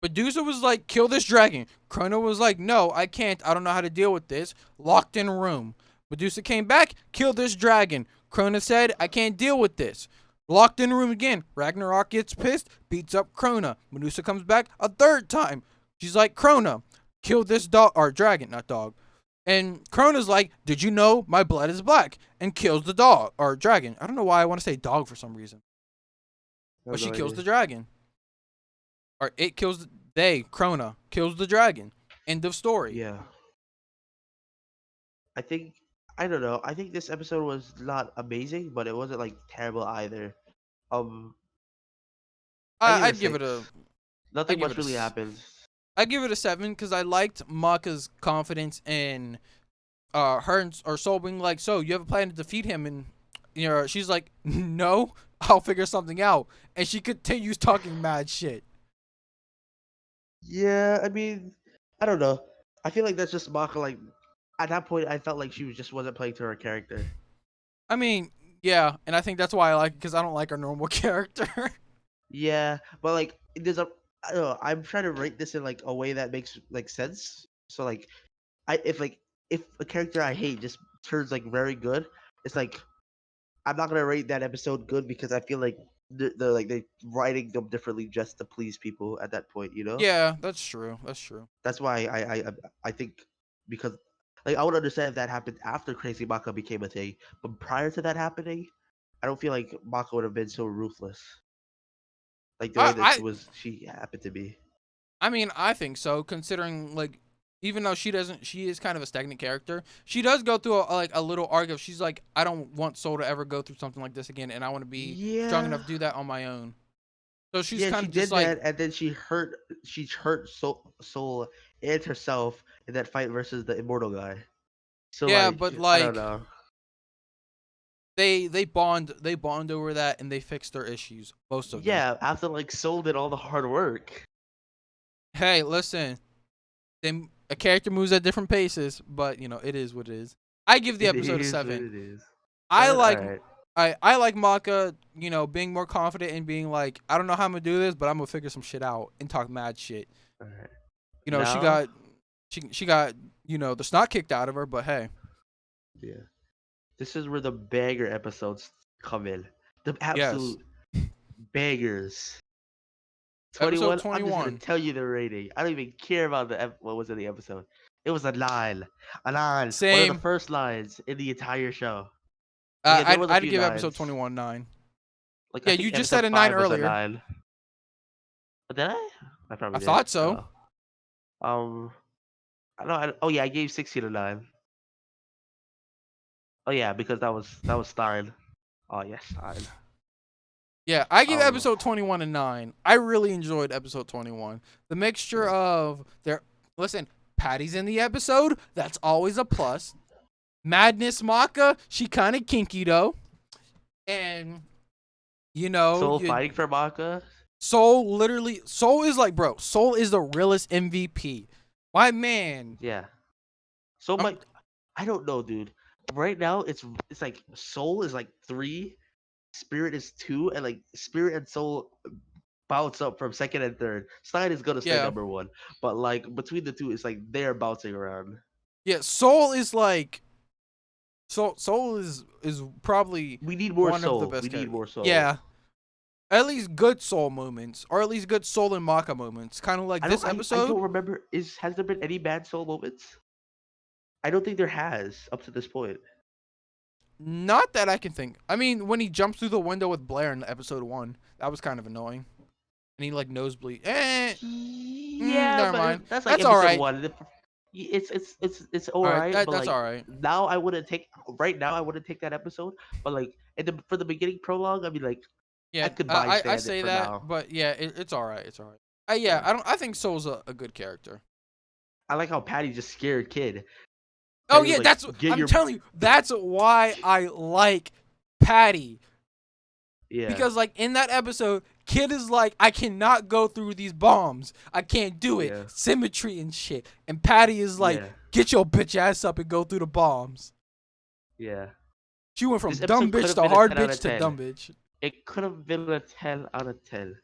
Medusa was like, kill this dragon. Krona was like, no, I can't. I don't know how to deal with this. Locked in a room. Medusa came back, killed this dragon. Krona said, I can't deal with this. Locked in a room again. Ragnarok gets pissed, beats up Krona. Medusa comes back a third time. She's like, Krona, kill this dog, or dragon, not dog. And Krona's like, did you know my blood is black? And kills the dog, or dragon. I don't know why I want to say dog for some reason. But she kills the dragon. Or it kills Krona kills the dragon. End of story. Yeah. I don't know. I think this episode was not amazing, but it wasn't like terrible either. I'd give it a Nothing I'd give much it a really s- happened. I'd give it a 7 because I liked Maka's confidence in her or Soul being like, so you have a plan to defeat him, and she's like, no, I'll figure something out, and she continues talking mad shit. Yeah, I mean, I don't know. I feel like that's just Maka. Like at that point, I felt like just wasn't playing to her character. I mean, yeah, and I think that's why I like it because I don't like her normal character. Yeah, but like there's a I don't know, I'm trying to rate this in like a way that makes like sense. So like if a character I hate just turns like very good, it's like I'm not gonna rate that episode good because I feel like they're like they writing them differently just to please people at that point, you know? Yeah, that's true. That's true. That's why I think because like I would understand if that happened after Crazy Maka became a thing, but prior to that happening, I don't feel like Maka would have been so ruthless. Like the way that I she happened to be. I mean, I think so, considering like even though she is kind of a stagnant character. She does go through a little arc of she's like, I don't want Soul to ever go through something like this again, and I want to be strong enough to do that on my own. So she's Yeah, kind she of did just like, that, and then she hurt Soul and herself in that fight versus the immortal guy. So yeah, like but I don't like know. they bond over that, and they fix their issues, most of them. Yeah, after like Soul did all the hard work. Hey, listen, a character moves at different paces, but it is what it is. I give the It episode a is what 7. it is. I But like alright. I like Maka, being more confident and being like, I don't know how I'm gonna do this, but I'm gonna figure some shit out and talk mad shit. Alright. She Now, got she got the snot kicked out of her, but hey, yeah. This is where the banger episodes come in. The yes, absolute bangers. Episode 21. I'm just gonna 21. tell you the rating. I don't even care about what was in the episode. It was a 9. A 9. One of the Same. first lines in the entire show. Okay, there I'd was a I'd few give episode nines. 21 9. Like I Yeah, you think just said episode a 9 5 was a earlier. 9. But did I? I I probably did. thought so. I know. Oh yeah, I gave 16 a 9. Oh yeah, because that was Stein. Oh yes, Stein. Yeah, I give Um, episode 21 a 9. I really enjoyed episode 21. The mixture yeah. of their listen, Patty's in the episode. That's always a plus. Madness Maka, she kind of kinky though. And you know, Soul fighting for Maka. Soul is like, bro, Soul is the realest MVP. My man. Yeah. So I'm- I don't know, dude. Right now, it's like Soul is like 3, Spirit is 2, and like Spirit and Soul bounce up from second and third. Stein is gonna stay Yeah. number 1, but like between the two, it's like they're bouncing around. Yeah, Soul is like Soul is probably We need more one Soul. of the best We need characters. more Soul. Yeah. At least good Soul moments, or at least good Soul and Maka moments. Kind of like I this don't. I episode. don't remember. Has there been any bad Soul moments? I don't think there has up to this point. Not that I can think. I mean, when he jumps through the window with Blair in episode 1, that was kind of annoying. And he like nosebleed. Yeah, never but mind. that's like That's episode alright. 1. It's All right, alright, but that's like all right. now I wouldn't take right now I wouldn't take that episode. But like for the beginning prologue, I mean like Yeah, I could I bystand say it for that, now. but yeah, it's all right. It's all right. Yeah, Yeah. I think Soul's a good character. I like how Patty just scared kid. Oh Patty yeah, was like, I'm telling you, that's why I like Patty. yeah. Because like in that episode, Kid is like, I cannot go through these bombs. I can't do it. Yeah. Symmetry and shit. And Patty is like, Yeah. get your bitch ass up and go through the bombs. Yeah. She went from This dumb episode could've bitch to been a hard 10 out bitch of to 10. dumb bitch. It could have been a 10 out of 10.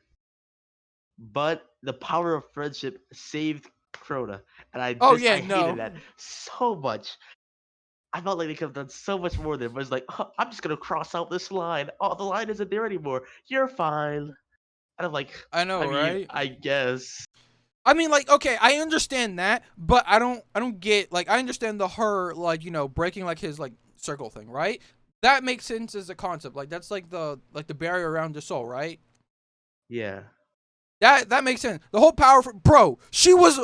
But the power of friendship saved Crota. And I hated that so much. I felt like they could have done so much more there, but it's like, oh, I'm just gonna cross out this line. Oh, the line isn't there anymore. You're fine. And I'm like, I know, right? I guess. I mean, like, okay, I understand that, but I don't get, like, I understand her, like, you know, breaking like his like circle thing, right? That makes sense as a concept. Like, that's like the barrier around the soul, right? Yeah. That makes sense. The whole power for bro, she was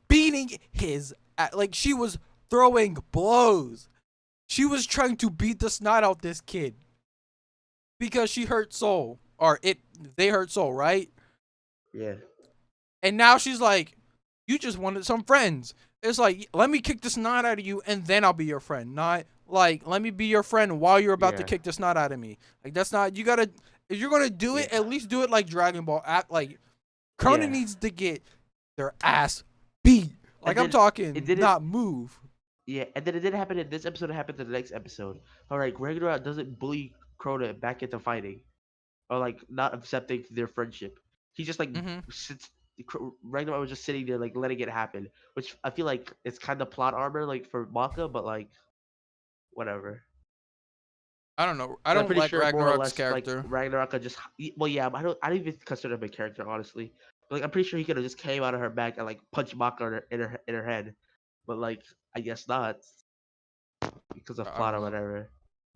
beating his like she was throwing blows. She was trying to beat the snot out this kid because she hurt Soul, or they hurt Soul, right? Yeah. And now she's like, you just wanted some friends. It's like, let me kick the snot out of you and then I'll be your friend. Not like, let me be your friend while you're about to kick the snot out of me. Like, that's not, you gotta, if you're gonna do it, at least do it like Dragon Ball. Like, Krona needs to get their ass beat. Like, I'm talking, not move. Yeah, and then it didn't happen in this episode, it happened in the next episode. Alright, Ragnarok doesn't bully Crota back into fighting. Or like not accepting their friendship. He just like sits Ragnarok was just sitting there like letting it happen. Which I feel like it's kind of plot armor like for Maka, but like whatever. I don't know. I don't like Ragnarok's character. Like Ragnarok could just I don't even consider him a character honestly. But, like I'm pretty sure he could have just came out of her back and like punched Maka in her head. But like I guess not. Because of plot or whatever.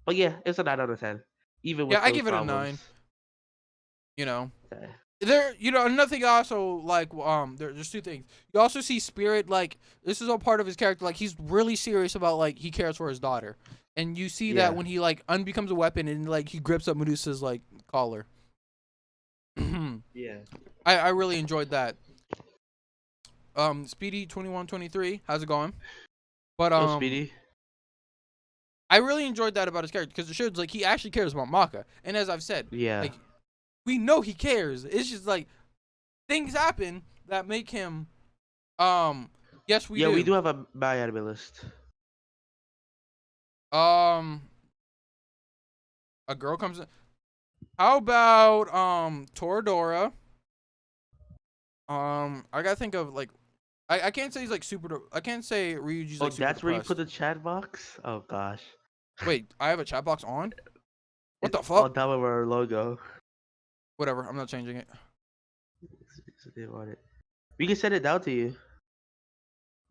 But yeah, it's a 9 out of 10. Even with I give it a 9. You know. Okay. There, you know, another thing also, like, there's two things. You also see Spirit, like, this is all part of his character, like, he's really serious about, like, he cares for his daughter. And you see that when he, like, unbecomes a weapon and, like, he grips up Medusa's, like, collar. Yeah. I really enjoyed that. Speedy 2123, how's it going? But, Speedy. I really enjoyed that about his character, because it shows, like, he actually cares about Maka. And as I've said, like, we know he cares. It's just like things happen that make him. Yes, we do. Yeah, we do have a My Anime list. A girl comes in. How about Toradora? I gotta think of like. I can't say he's like super. I can't say Ryuji's like super. Oh, that's where you depressed. put the chat box. Oh gosh. Wait, I have a chat box on. What the On fuck? top of our logo. Whatever. I'm not changing it. We can send it down to you.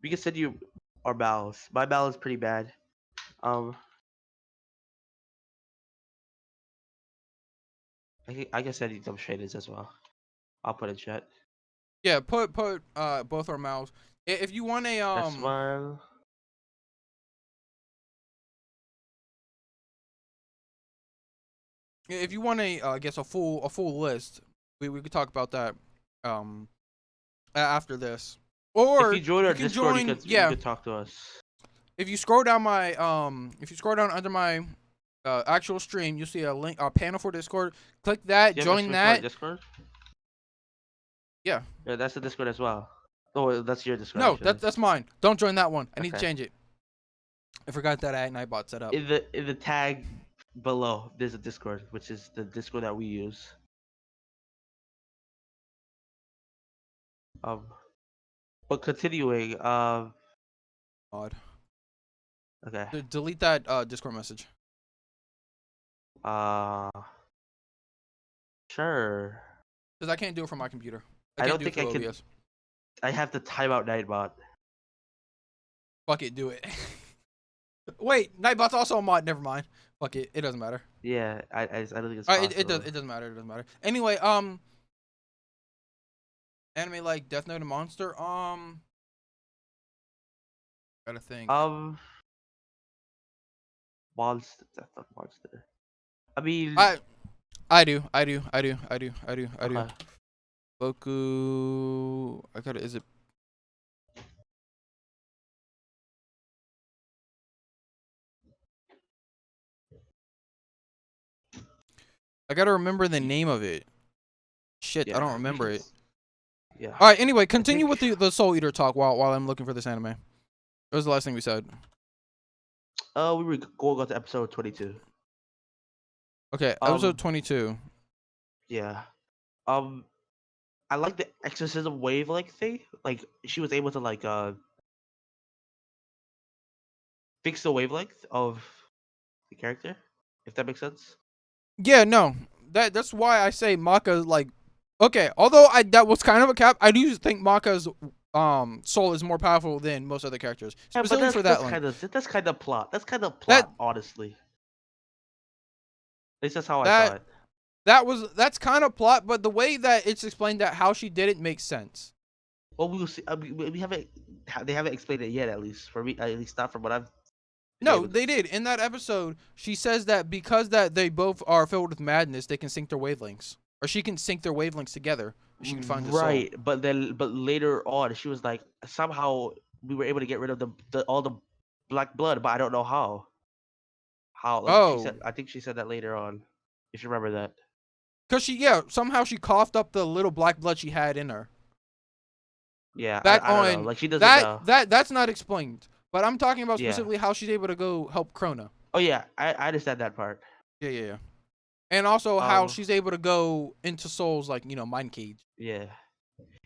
We can send you our battles. My battle is pretty bad. I can send you some shaders as well. I'll put in chat. Yeah, put both our mouths. If you want a That's one. if you want a I guess a full list, we could talk about that after this. If Or you join our can Discord, join, you could talk to us. If you scroll down my if you scroll down under my actual stream, you'll see a link, a panel for Discord. Click that, Do you have a join switch for our that. Discord? Yeah. Yeah, that's the Discord as well. Oh, that's your Discord. No, actually. that's mine. Don't join that one. I need to Okay. change it. I forgot that I had Nightbot set up. In the tag below, there's a Discord, which is the Discord that we use. But continuing, Odd. okay. Delete that Discord message. Sure. Because I can't do it from my computer. I can't don't do think it I through can. OBS. I have to time out Nightbot. Fuck it, do it. Wait, Nightbot's also a mod. Never mind. Fuck it. It doesn't matter. Yeah, I don't think it's It possible. doesn't matter. It doesn't matter. Anyway, anime like Death Note and Monster. Gotta think. Monster. That's not monster. I mean. I do. Okay. Boku. I gotta. Is it? I gotta remember the name of it. Shit, I don't remember it. Yeah. All right. Anyway, continue with the Soul Eater talk while I'm looking for this anime. What was the last thing we said? We were going on to episode 22. Okay, episode 22. Yeah. I like the exorcism wavelength thing. Like she was able to fix the wavelength of the character, if that makes sense. Yeah, no. That's why I say Maka like okay, although that was kind of a cap, I do think Maka's soul is more powerful than most other characters. Specifically for that one. That's kind of plot. That's kind of plot, honestly. At least that's how I saw it. That's kind of plot, but the way that it's explained that how she did it makes sense. Well, we will see. We haven't. They haven't explained it yet. At least for me, at least not from what I've. No, they did. In that episode, she says that because that they both are filled with madness, they can sync their wavelengths, or she can sync their wavelengths together. She can find the soul. Right, but later on, she was like, somehow we were able to get rid of all the black blood, but I don't know how. How? She said, I think she said that later on. If you remember that. Cause somehow she coughed up the little black blood she had in her. Yeah, I don't know. Like she doesn't. That's not explained. But I'm talking about specifically how she's able to go help Krona. Oh yeah, I understand that part. Yeah. And also how she's able to go into Soul's mind cage. Yeah.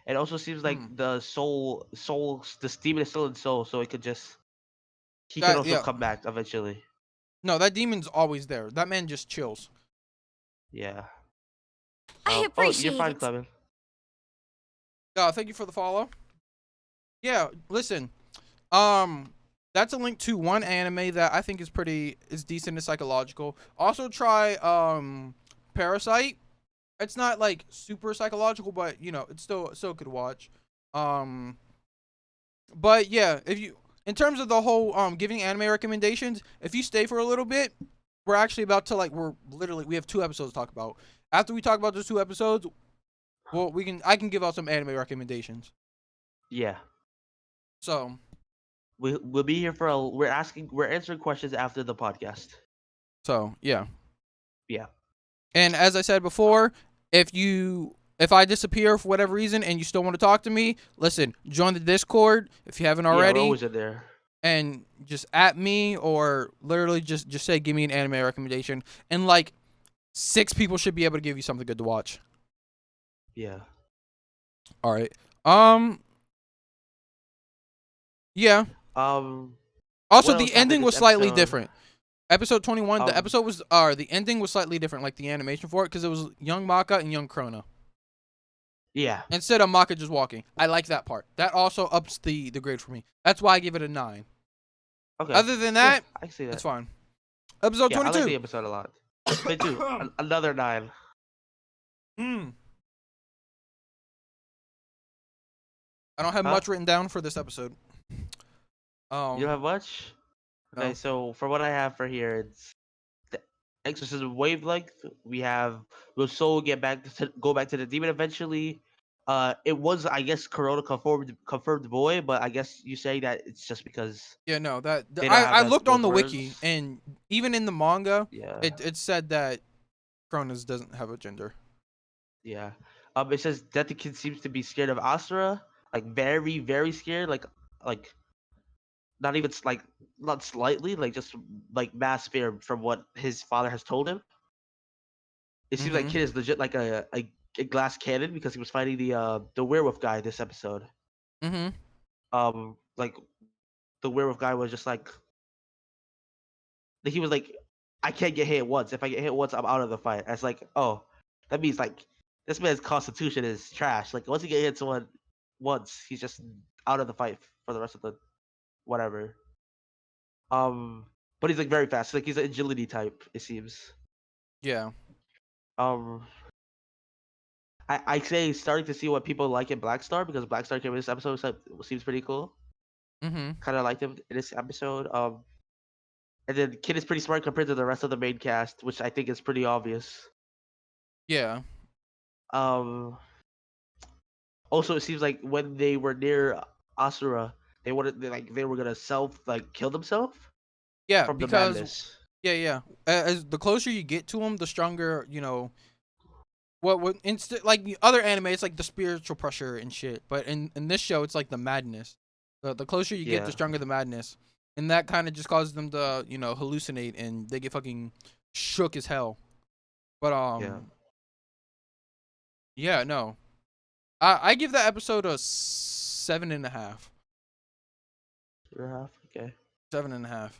It also seems like the the demon is still in Soul, so it could he could also come back eventually. No, that demon's always there. That man just chills. Yeah. I appreciate you're fine, it. Clement. Thank you for the follow. Yeah, listen. That's a link to one anime that I think is decent and psychological. Also try Parasite. It's not like super psychological, but it's still good to watch. But yeah, in terms of the whole giving anime recommendations, if you stay for a little bit, we're actually about to we have 2 episodes to talk about. After we talk about those 2 episodes, well, I can give out some anime recommendations. Yeah. So we'll be here we're answering questions after the podcast. So yeah. Yeah. And as I said before, if I disappear for whatever reason and you still want to talk to me, listen, join the Discord if you haven't already. Yeah, we're always in there. And just at me or literally just say give me an anime recommendation, and 6 people should be able to give you something good to watch. Yeah. All right. Yeah. Also, the ending was slightly different. Episode 21, the Um, episode was the ending was slightly different, like the animation for it, because it was young Maka and young Krona. yeah. Instead of Maka just walking. I like that part. That also ups the grade for me. That's why I give it a 9. Okay. Other than Yeah, that, I can see that. it's fine. Episode Yeah, I like the 22. episode a lot. 22, another 9. I don't have Huh? much written down for this episode. You don't have much? Okay, No. so for what I have for here, it's the Exorcism wavelength. We have will Soul go back to the demon eventually. It was, I guess, Corona confirmed boy, but I guess you say that it's just because Yeah, no, they don't have I looked on those the words. wiki, and even in the manga, Yeah, it said that Kronos doesn't have a gender. yeah. It says that the kid seems to be scared of Asura, like very, very scared, like not even like not slightly, like just like mass fear from what his father has told him. It seems like Mm-hmm. kid is legit like a glass cannon because he was fighting the werewolf guy this episode. Mm-hmm. Like the werewolf guy was just like he was like, I can't get hit once. If I get hit once, I'm out of the fight. And it's like, oh, that means like this man's constitution is trash. Like once he get hit someone once, he's just out of the fight for the rest of the whatever. But he's like very fast. Like he's an agility type. It seems. Yeah. Um, I say starting to see what people like in Black Star because Black Star came in this episode, so it seems pretty cool. Mm-hmm. Kind of liked him in this episode. And then Kid is pretty smart compared to the rest of the main cast, which I think is pretty obvious. Yeah. Um, Also, it seems like when they were near Asura, they were gonna kill themselves Yeah, from the because madness. yeah. As the closer you get to him, the stronger, what like the other anime, it's like the spiritual pressure and shit. But in this show, it's like the madness. The closer you get, Yeah. the stronger the madness, and that kind of just causes them to hallucinate and they get fucking shook as hell. But yeah, no, I give that episode a 7.5. Okay. 7.5.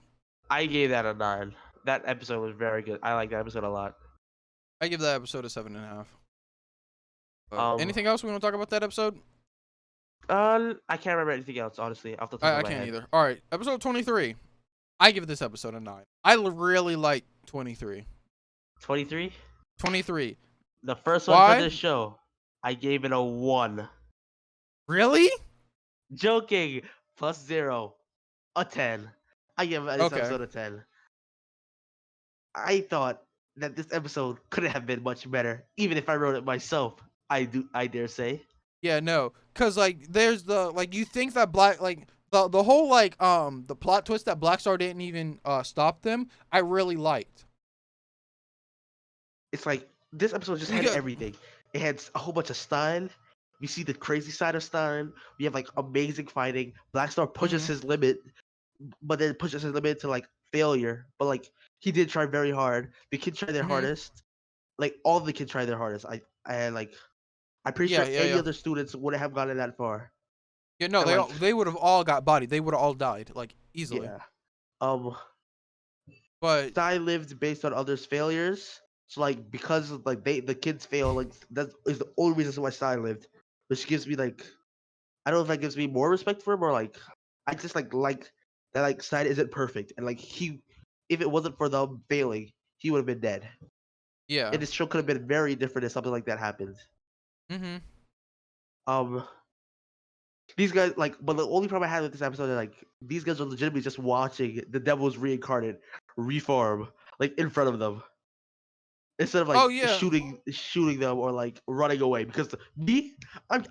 I gave that a 9. That episode was very good. I like that episode a lot. I give that episode a 7.5. Um, Anything else we want to talk about that episode? I can't remember anything else honestly off the top I of my can't head. either. All right, episode 23. I give this episode a 9. I really like 23. 23. 23. The first one Why? for this show, I gave it a 1. Really? Joking. Plus 0, a 10. I give this Okay. episode a 10. I thought that this episode couldn't have been much better, even if I wrote it myself. I dare say. Yeah, no. Cause like there's the you think that the whole the plot twist that Black Star didn't even stop them, I really liked. It's like this episode just You had get- everything. It had a whole bunch of style. We see the crazy side of Stein. We have like amazing fighting. Black Star pushes his limit, but then pushes his limit to like failure. But like he did try very hard. The kids tried their hardest. Like all the kids tried their hardest. I'm pretty sure any other students wouldn't have gotten that far. Yeah, no, And, they would have all got bodied. They would have all died like easily. Yeah. But Stein lived based on others' failures. So like because like the kids fail, like that is the only reason why Stein lived. Which gives me like I don't know if that gives me more respect for him or like I just like that like Stein isn't perfect and like he if it wasn't for them failing, he would have been dead. yeah. And this show could have been very different if something like that happened. These guys but the only problem I had with this episode is like these guys are legitimately just watching the devil's reincarnate reform like in front of them. Instead of like shooting them or like running away, because me, I'm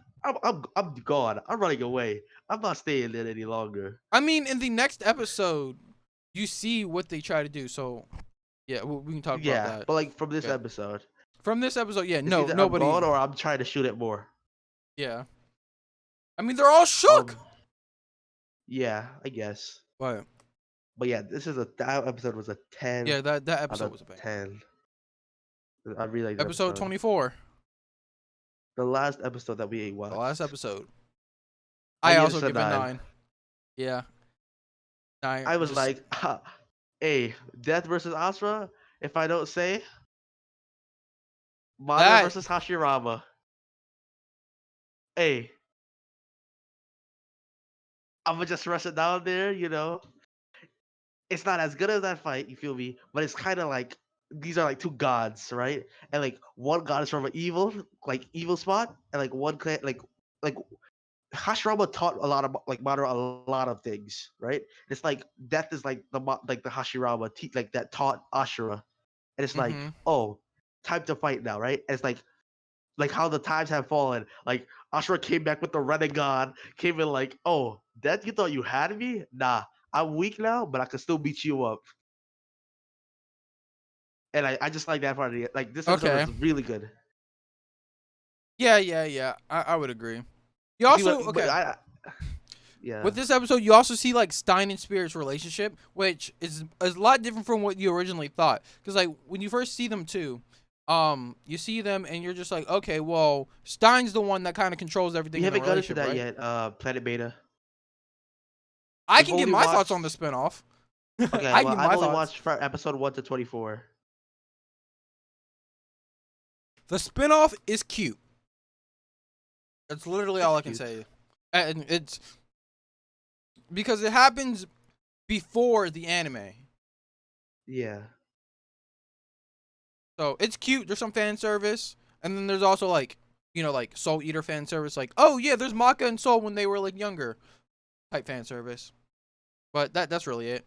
gone. I'm running away. I'm not staying there any longer. I mean, in the next episode, you see what they try to do. So, yeah, we can talk about that. But like from this episode. From this episode, yeah, It's no, either nobody. I'm gone or I'm trying to shoot it more. Yeah. I mean, they're all shook. Yeah, I guess. What? But yeah, that episode was a 10. Yeah, that episode was a bang. 10. I really like episode 24. The last episode that we watched. The last episode. I also give give it a it 9. 9. Yeah. 9. I was like, Hey, Death versus Asura. If I don't say, Madara That versus Hashirama. Hey, I'm gonna just rush it down there. It's not as good as that fight. You feel me? But it's kind of like these are like two gods, right? And like one god is from an evil spot, and like one clan, like Hashirama taught a lot of like Madara a lot of things, right? It's like death is like like the Hashirama like that taught Ashura, and it's like, mm-hmm. oh, time to fight now, right? And it's like how the times have fallen. Like Ashura came back with the Renegade, came in like, oh, Death, you thought you had me? Nah, I'm weak now, but I can still beat you up. And I just like that part of it. Like this episode Okay. was really good. Yeah. I would agree. You See, also but okay. yeah. With this episode, you also see like Stein and Spirit's relationship, which is a lot different from what you originally thought. Because like when you first see them too, you see them and you're just like, okay, well, Stein's the one that kind of controls everything We in the haven't got into relationship, that right? yet. Planet Beta. I We've can give only my thoughts on watched. the spinoff. Okay, I can well, give I've my only thoughts. watched from episode 1 to 24. The spinoff is cute. That's literally It's all I can cute. say, and it's because it happens before the anime. Yeah. So it's cute. There's some fan service, and then there's also like like Soul Eater fan service. Like, oh yeah, there's Maka and Soul when they were like younger type fan service. But that's really it.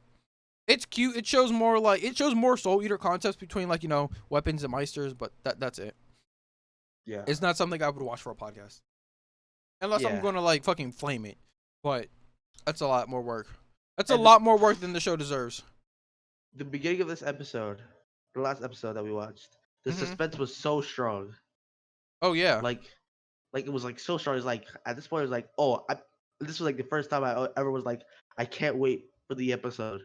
It's cute. It shows more Soul Eater concepts between like weapons and meisters. But that's it. Yeah. It's not something I would watch for a podcast unless I'm Yeah. gonna like fucking flame it. But that's a lot more work. That's a And lot more work than the show deserves. the beginning of this episode, the last episode that we watched, the Mhm. suspense was so strong. Oh yeah. Like it was like so strong. It's like at this point, it was like, oh, this was like the first time I ever was like, I can't wait for the episode.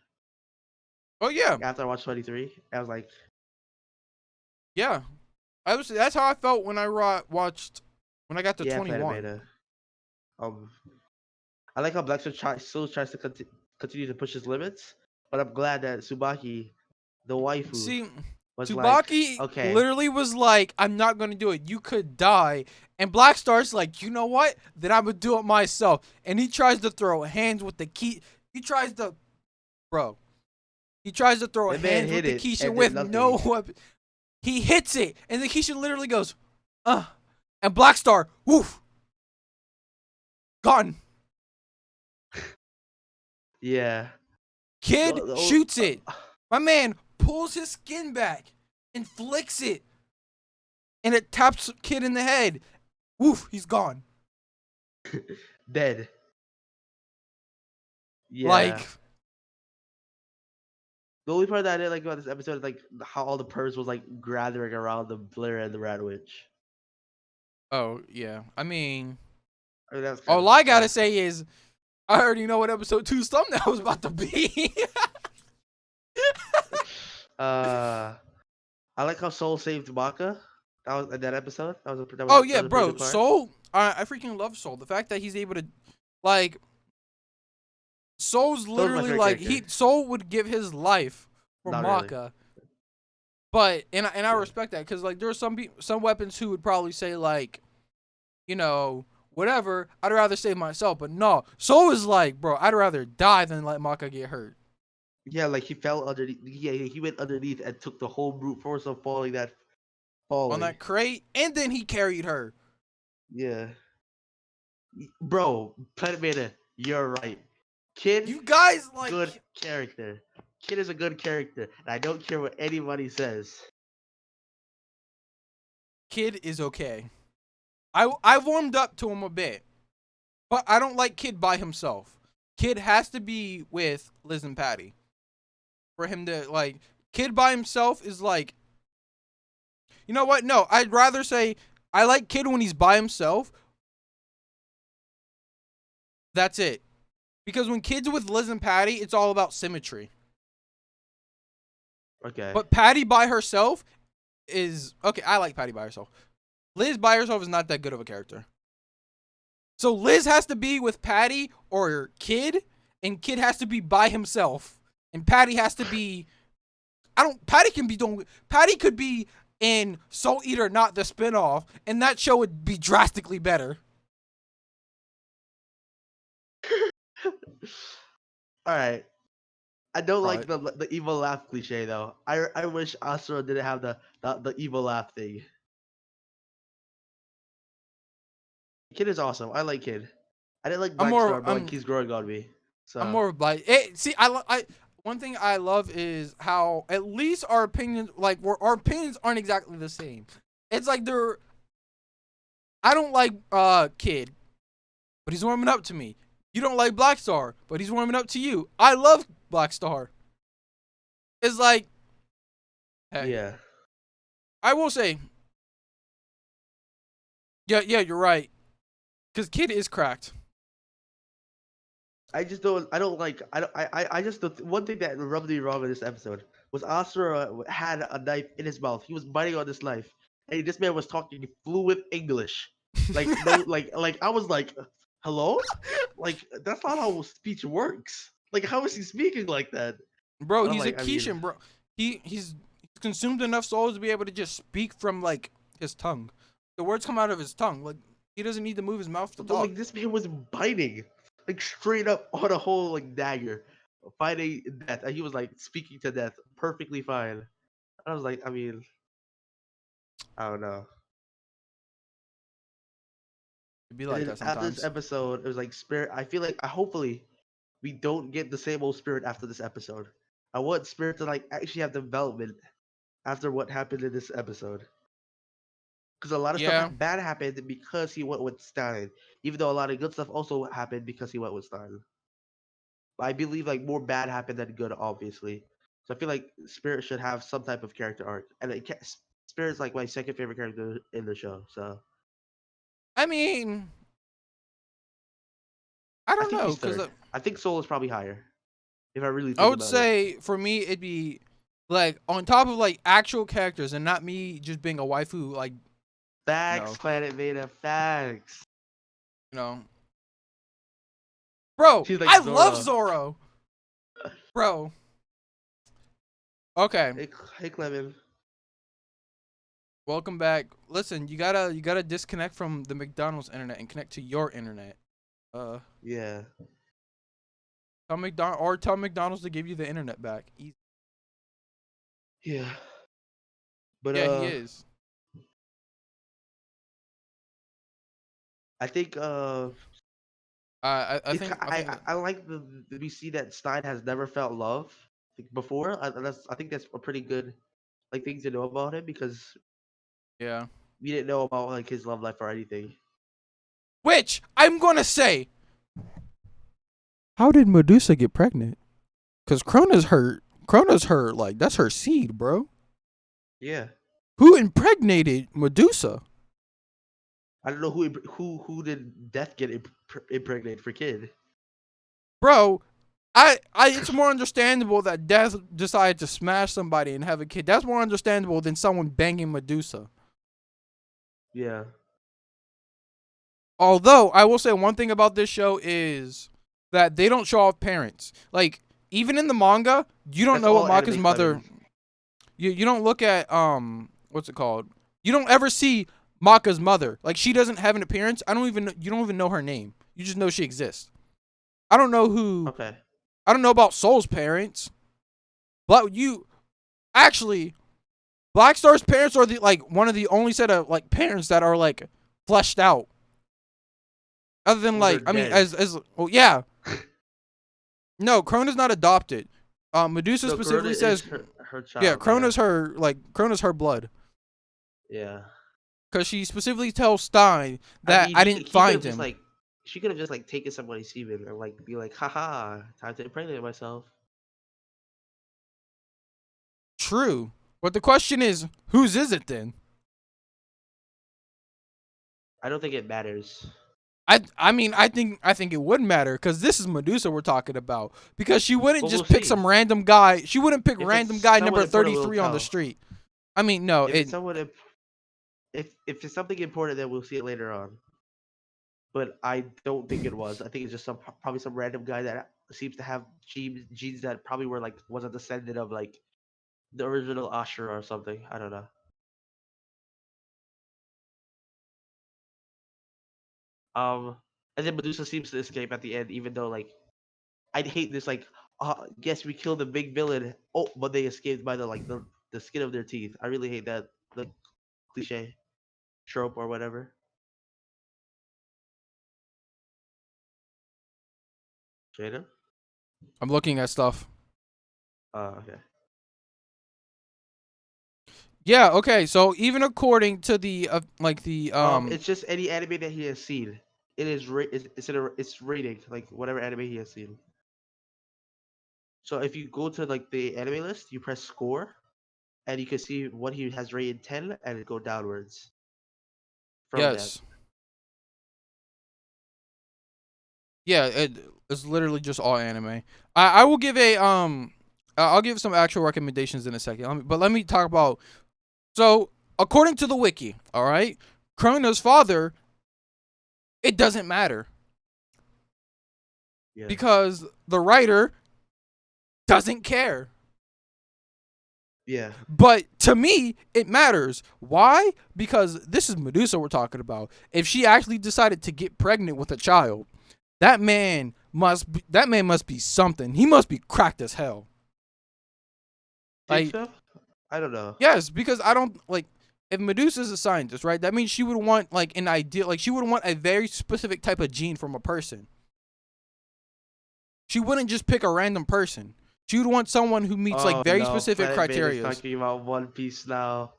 Oh yeah. Like after I watched 23, I was like, Yeah. That's how I felt when I watched when I got to yeah, Planet 21. Beta. Um, I like how still tries to continue to push his limits, but I'm glad that Tsubaki, the waifu, See, was like, Tsubaki okay, literally was like, I'm not going to do it. You could die. And Black Star's like, you know what? Then I'm going to do it myself. And he tries to throw hands with the key. He tries to, bro. He tries to throw the man hands with hit the it Keisha and did with no nothing. weapon. He hits it. And the Keisha literally goes, And Black Star, woof. Gone. Yeah. Kid The- the- shoots it. My man pulls his skin back and flicks it. And it taps Kid in the head. Woof, he's gone. Dead. Yeah. Like, The only part that I didn't like about this episode is like how all the pervs was like gathering around the Blair and the Rat Witch. oh, yeah. I mean, I mean, that's all I gotta say is, I already know what episode 2's thumbnail was about to be. I like how Soul saved Maka. That was in that episode. Oh, That yeah, was a pretty bro. good part. Soul, I freaking love Soul. The fact that he's able to, like, Soul's my literally favorite like, character. Soul would give his life for Not really. Maka. But, and I Yeah. respect that, because, like, there are some weapons who would probably say, like, whatever, I'd rather save myself. But no, Soul is like, bro, I'd rather die than let Maka get hurt. Yeah, like he fell underneath. Yeah, he went underneath and took the whole brute force of falling. On that crate, and then he carried her. Yeah. Bro, Planet Beta, you're right. Kid, You guys, like, good character. Kid is a good character, and I don't care what anybody says. Kid is okay. I warmed up to him a bit, but I don't like Kid by himself. Kid has to be with Liz and Patty for him to like. Kid by himself is like, you know what? No, I'd rather say I like Kid when he's by himself. That's it. Because when Kid's with Liz and Patty, it's all about symmetry. Okay. But Patty by herself is okay. I like Patty by herself. Liz by herself is not that good of a character. So Liz has to be with Patty or Kid, and Kid has to be by himself. and Patty has to be. Patty could be in Soul Eater, not the spinoff, and that show would be drastically better. All right. I don't like Right. the evil laugh cliche though. I wish Asura didn't have the evil laugh thing. Kid is awesome. I like Kid. I didn't like I'm Black more. Star, but like he's growing on me. I'm So more of like. See, I. One thing I love is how at least our opinions, our opinions aren't exactly the same. It's like they're. I don't like Kid, but he's warming up to me. You don't like Black Star, but he's warming up to you. I love Black Star. It's like, hey, yeah. I will say, yeah, you're right, because Kid is cracked. I just don't. I don't like. I don't. I just don't. One thing that rubbed me wrong in this episode was Asura had a knife in his mouth. He was biting on this knife, and this man was talking fluent English. Like no, like I was like, hello, like that's not how speech works. Like how is he speaking like that? Bro, I'm he's a like, I mean, Kishin, bro. He's consumed enough souls to be able to just speak from like his tongue. The words come out of his tongue. Like he doesn't need to move his mouth to but talk. like this man was biting, like straight up on a whole like dagger, fighting death, and he was like speaking to death perfectly fine. I was like, I mean, I don't know. It'd be And like then that after this sometimes. episode, it was like Spirit. I feel like hopefully we don't get the same old Spirit after this episode. I want Spirit to like actually have development after what happened in this episode. Because a lot of stuff Yeah. bad happened because he went with Stein. Even though a lot of good stuff also happened because he went with Stein. But I believe like more bad happened than good, obviously. So I feel like Spirit should have some type of character arc. And Spirit's like my second favorite character in the show. So I mean, I I don't think know, he's cause third. I think Soul is probably higher. If I really I think would about it. say for me it'd be like on top of like actual characters and not me just being a waifu, like Facts, Planet Veda, facts. you know. Bro, She's like I love Zoro. Zoro. Bro. Okay. Hey Clement. Welcome back. Listen, you gotta disconnect from the McDonald's internet and connect to your internet. Yeah. Tell McDonald's to give you the internet back. Easy. Yeah. But Yeah, he is. I think I think I like we see that Stein has never felt love like, before. I think that's a pretty good like thing to know about him because yeah. we didn't know about like his love life or anything. Which I'm gonna say. How did Medusa get pregnant? Cause Krona's her like that's her seed, bro. Yeah. Who impregnated Medusa? I don't know who did Death get impregnated for kid. Bro, it's more understandable that Death decided to smash somebody and have a kid. That's more understandable than someone banging Medusa. Yeah. Although I will say one thing about this show is that they don't show off parents. Like even in the manga, you don't That's know what all Maka's anime mother. Clemens. You don't look at what's it called? You don't ever see Maka's mother. Like she doesn't have an appearance. You don't even know her name. You just know she exists. I don't know who. Okay. I don't know about Soul's parents. But actually Black Star's parents are the like one of the only set of like parents that are like fleshed out. Other than Well, like, they're I mean, dead. as well, yeah. No, Krona's not adopted. Medusa No, Corona specifically is says, her yeah, child. Krona's her blood, Yeah. because she specifically tells Stein I that mean, I he didn't could have find just him. like she could have just like taken somebody's semen and like be like, haha, time to impregnate myself. True, but the question is, whose is it then? I don't think it matters. I mean, I think it would matter because this is Medusa we're talking about. Because she wouldn't But we'll just pick see. some random guy. She wouldn't pick If random it's guy someone number important, we'll 33 on the tell. street. I mean, no, If it's someone, if it's something important, then we'll see it later on. But I don't think it was. I think it's just probably some random guy that seems to have genes that probably were like was a descendant of like the original Ashura or something. I don't know. Um, and then Medusa seems to escape at the end, even though like I'd hate this like yes, we killed the big villain. Oh, but they escaped by the skin of their teeth. I really hate that the cliche trope or whatever. Jada? I'm looking at stuff. Okay. Yeah. Okay. So even according to the It's just any anime that he has seen. It is it's rating like whatever anime he has seen. So if you go to like the anime list, you press score, and you can see what he has rated 10, and it go downwards from that. yes. Yeah, it's literally just all anime. I will give I'll give some actual recommendations in a second. But let me talk about. So according to the wiki, all right, Krona's father, it doesn't matter Yeah. because the writer doesn't care. Yeah. But to me, it matters. Why? Because this is Medusa we're talking about. If she actually decided to get pregnant with a child, that man must be something. He must be cracked as hell. Think Like, so? I don't know. yes, because I don't like if Medusa's a scientist, right? That means she would want like an ideal, like she would want a very specific type of gene from a person. She wouldn't just pick a random person. She would want someone who meets like Oh very no, specific Planet Man is criteria. talking about One Piece now.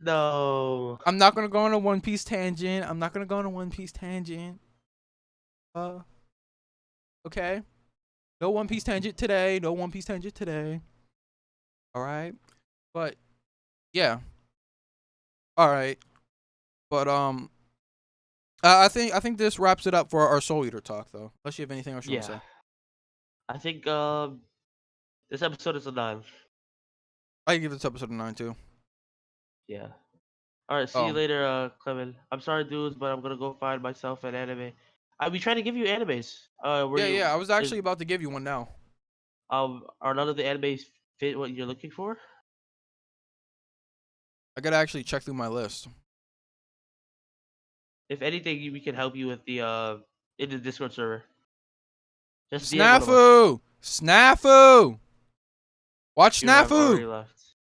No. I'm not gonna go on a One Piece tangent. I'm not gonna go on a One Piece tangent. Okay. No One Piece tangent today. No One Piece tangent today. All right. But yeah. All right. But I think this wraps it up for our Soul Eater talk though. Unless you have anything else you want to Yeah. say. I think this episode is a 9. I can give this episode a 9 too. Yeah. Alright, see you Oh. later, Clement. I'm sorry dudes, but I'm gonna go find myself an anime. I'll be trying to give you animes. Were Yeah. you I was is actually about to give you one now. are none of the animes fit what you're looking for? I gotta actually check through my list. If anything, we can help you with the in the Discord server. Just DM one of us. Snafu! Snafu! Watch You have already Snafu! left.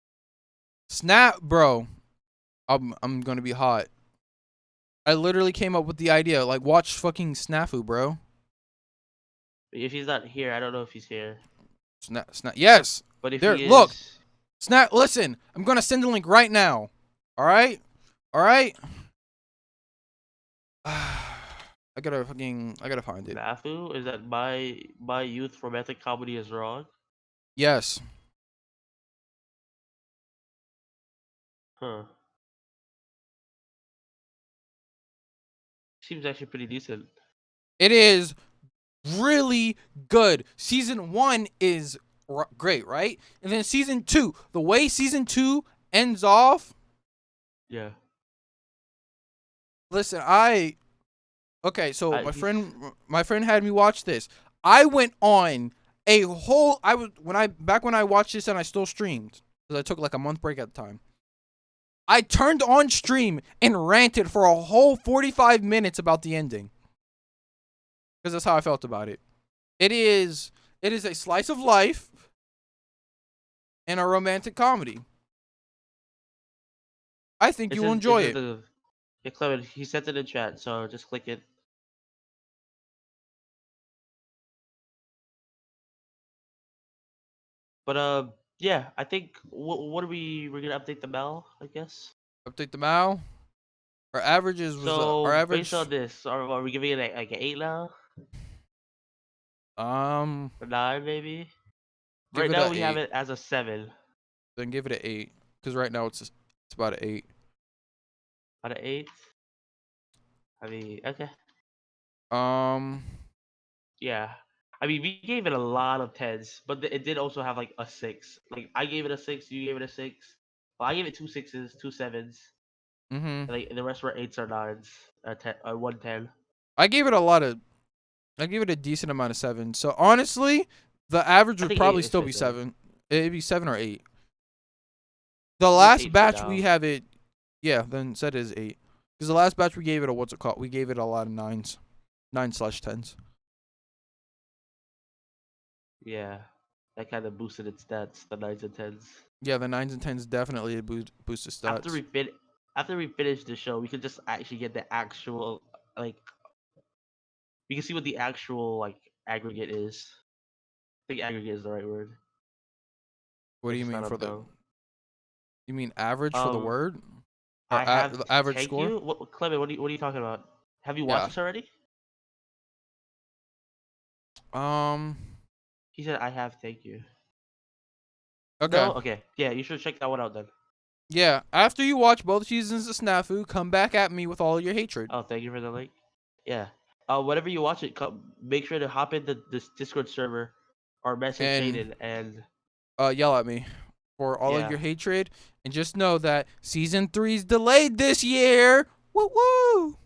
Snap, bro. I'm gonna be hot. I literally came up with the idea. Like, watch fucking Snafu, bro. If he's not here, I don't know if he's here. Snap. Yes. But if There. he Look. is, Snap. Listen. I'm gonna send the link right now. All right. All right. I gotta find it. Nafu, is that my youth romantic comedy is wrong? Yes. Huh. Seems actually pretty decent. It is really good. Season 1 is great, right? And then season 2, the way season 2 ends off. Yeah. Listen, okay, so I, my friend had me watch this. I went on a whole when I watched this and I still streamed because I took like a month break at the time. I turned on stream and ranted for a whole 45 minutes about the ending. Because that's how I felt about it. It is a slice of life and a romantic comedy. I think you will enjoy it. Yeah, Clement, he sent it in chat, so just click it. But yeah, I think what are we're gonna update the Mel, I guess. Update the Mao. Our averages was our So average. based on this, are we giving it like an 8 now? Um, A 9 maybe? give Right it now a we have 8. it as a 7. Then give it a 8. Because right now it's about an 8. Out of 8? I mean, okay. Um, Yeah. I mean, we gave it a lot of 10s, but it did also have like a 6. Like I gave it a 6, you gave it a 6. Well, I gave it 2 6s, 2 7s. mm-hmm. And, like the rest were 8s or 9s, 1 10. I gave it a lot of I give it a decent amount of 7. So honestly, the average I would think probably 8 is still be pretty good. 7. It'd be 7 or 8. The Give last 8 for batch we now. have it, yeah, then said is 8. Because the last batch we gave it a what's it called? We gave it a lot of 9s, 9/10s. Yeah, that kind of boosted its stats, the 9s and 10s. Yeah, the 9s and 10s definitely boost the After stats. we finish the show, we could just actually get the actual like we can see what the actual like aggregate is. I think aggregate is the right word. What do If you it's mean not for I'm the? dumb. You mean average for the Um, word, or I have the average thank score? you. What Clement? What are you talking about? Have you watched Yeah. this already? Um. He said I have thank you. Okay. No, okay, yeah, you should check that one out then. Yeah. After you watch both seasons of Snafu, come back at me with all your hatred Oh, thank you for the link. Yeah. Whenever you watch it, make sure to hop in this Discord server or message and Shaden and yell at me for all of yeah. your hatred, and just know that season 3's delayed this year. Woo woo.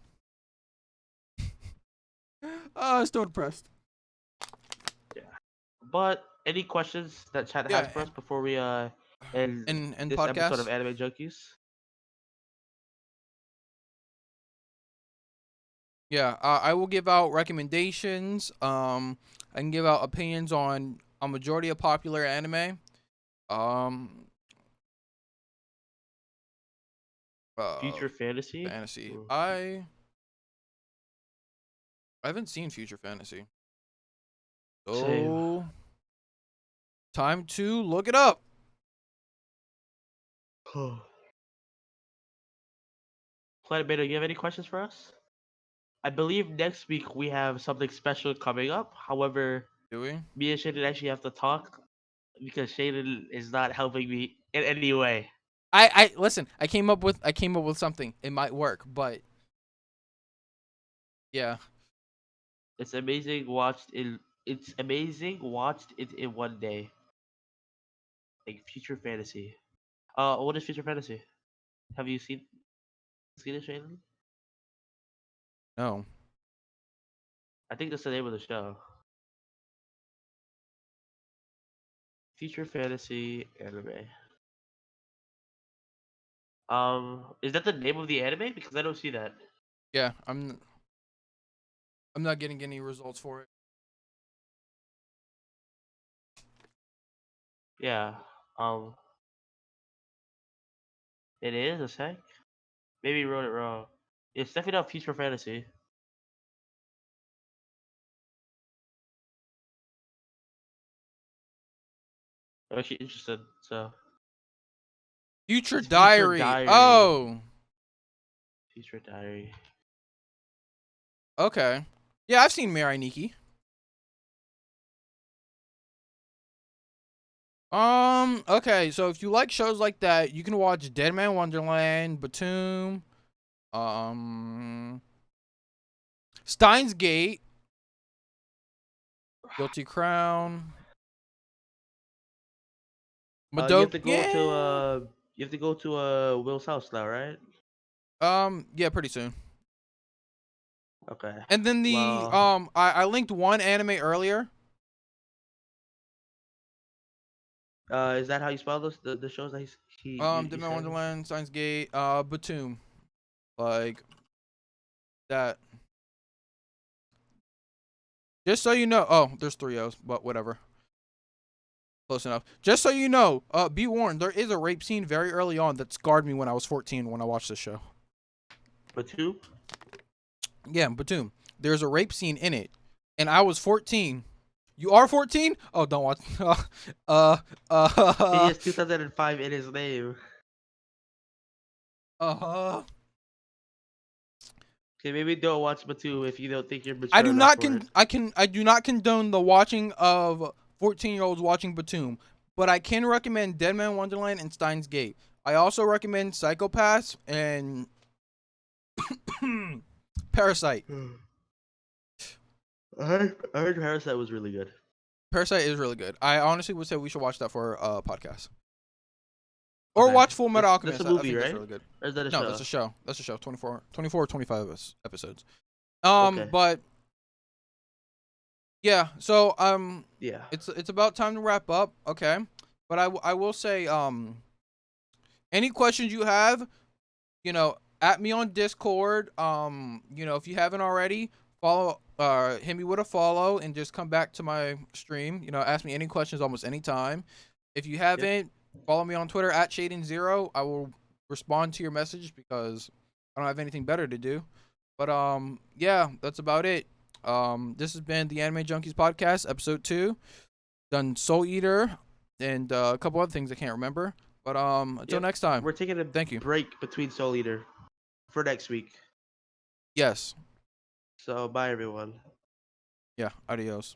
I'm still depressed. Yeah. But any questions that Chad has Yeah. for us before we end And this episode of podcasts. Anime Junkies? Yeah, I will give out recommendations. I can give out opinions on a majority of popular anime. Um, uh, Future Fantasy? fantasy. Ooh. I haven't seen Future Fantasy, Same. so time to look it up. Planet Beta, you have any questions for us? I believe next week we have something special coming up. However, Do we? me and Shaden actually have to talk because Shaden is not helping me in any way. I listen. I came up with something. It might work, but yeah. It's amazing watched it in one day. Like Future Fantasy. What is Future Fantasy? Have you seen it, Shaden? No. I think that's the name of the show. Future Fantasy anime. Is that the name of the anime? Because I don't see that. Yeah, I'm not getting any results for it. Yeah. Um, it is a sec. Maybe you wrote it wrong. It's definitely not Future Fantasy. I'm actually interested. So Future it's Future Diary. Diary. Oh, Future Diary. okay. Yeah, I've seen Mirai Nikki. Okay, so if you like shows like that, you can watch Dead Man Wonderland, Batum, um, Steins Gate, Guilty Crown, You have Madoka. to go to Yeah. Will's house now, right? Yeah, pretty soon. Okay. And then Well, I linked one anime earlier. is that how you spell those the shows that Dead you Man said? Wonderland, Steins Gate, Batum, like that. Just so you know. Oh, there's 3 O's, but whatever. Close enough. Just so you know, be warned, there is a rape scene very early on that scarred me when I was 14 when I watched this show. But two? Yeah, Batum. There's a rape scene in it, and I was 14. You are 14? Oh, don't watch. He has 2005 in his name. Uh-huh. Okay, maybe don't watch Batu if you don't think you're I mature do enough not for it. I do not condone the watching of 14-year-olds watching Batum, but I can recommend Dead Man Wonderland and Steins Gate. I also recommend Psychopaths and Parasite. I heard Parasite was really good. Parasite is really good. I honestly would say we should watch that for a podcast. Or Okay. watch Full Metal That's a Alchemist. I movie, think that's right? really good. Or is that a No, show? that's a show. That's a show. 24 or 25 episodes. Okay. But Yeah. So Yeah. it's about time to wrap up. Okay. But I will say any questions you have, at me on Discord. If you haven't already, follow hit me with a follow and just come back to my stream. Ask me any questions almost any time. If you haven't, follow me on Twitter at ShadinZero. I will respond to your message because I don't have anything better to do. But yeah, that's about it. This has been the Anime Junkies podcast, episode 2. Done Soul Eater and a couple other things I can't remember. But until next time. We're taking a Thank you. break between Soul Eater for next week. Yes. So bye everyone. Yeah. Adios.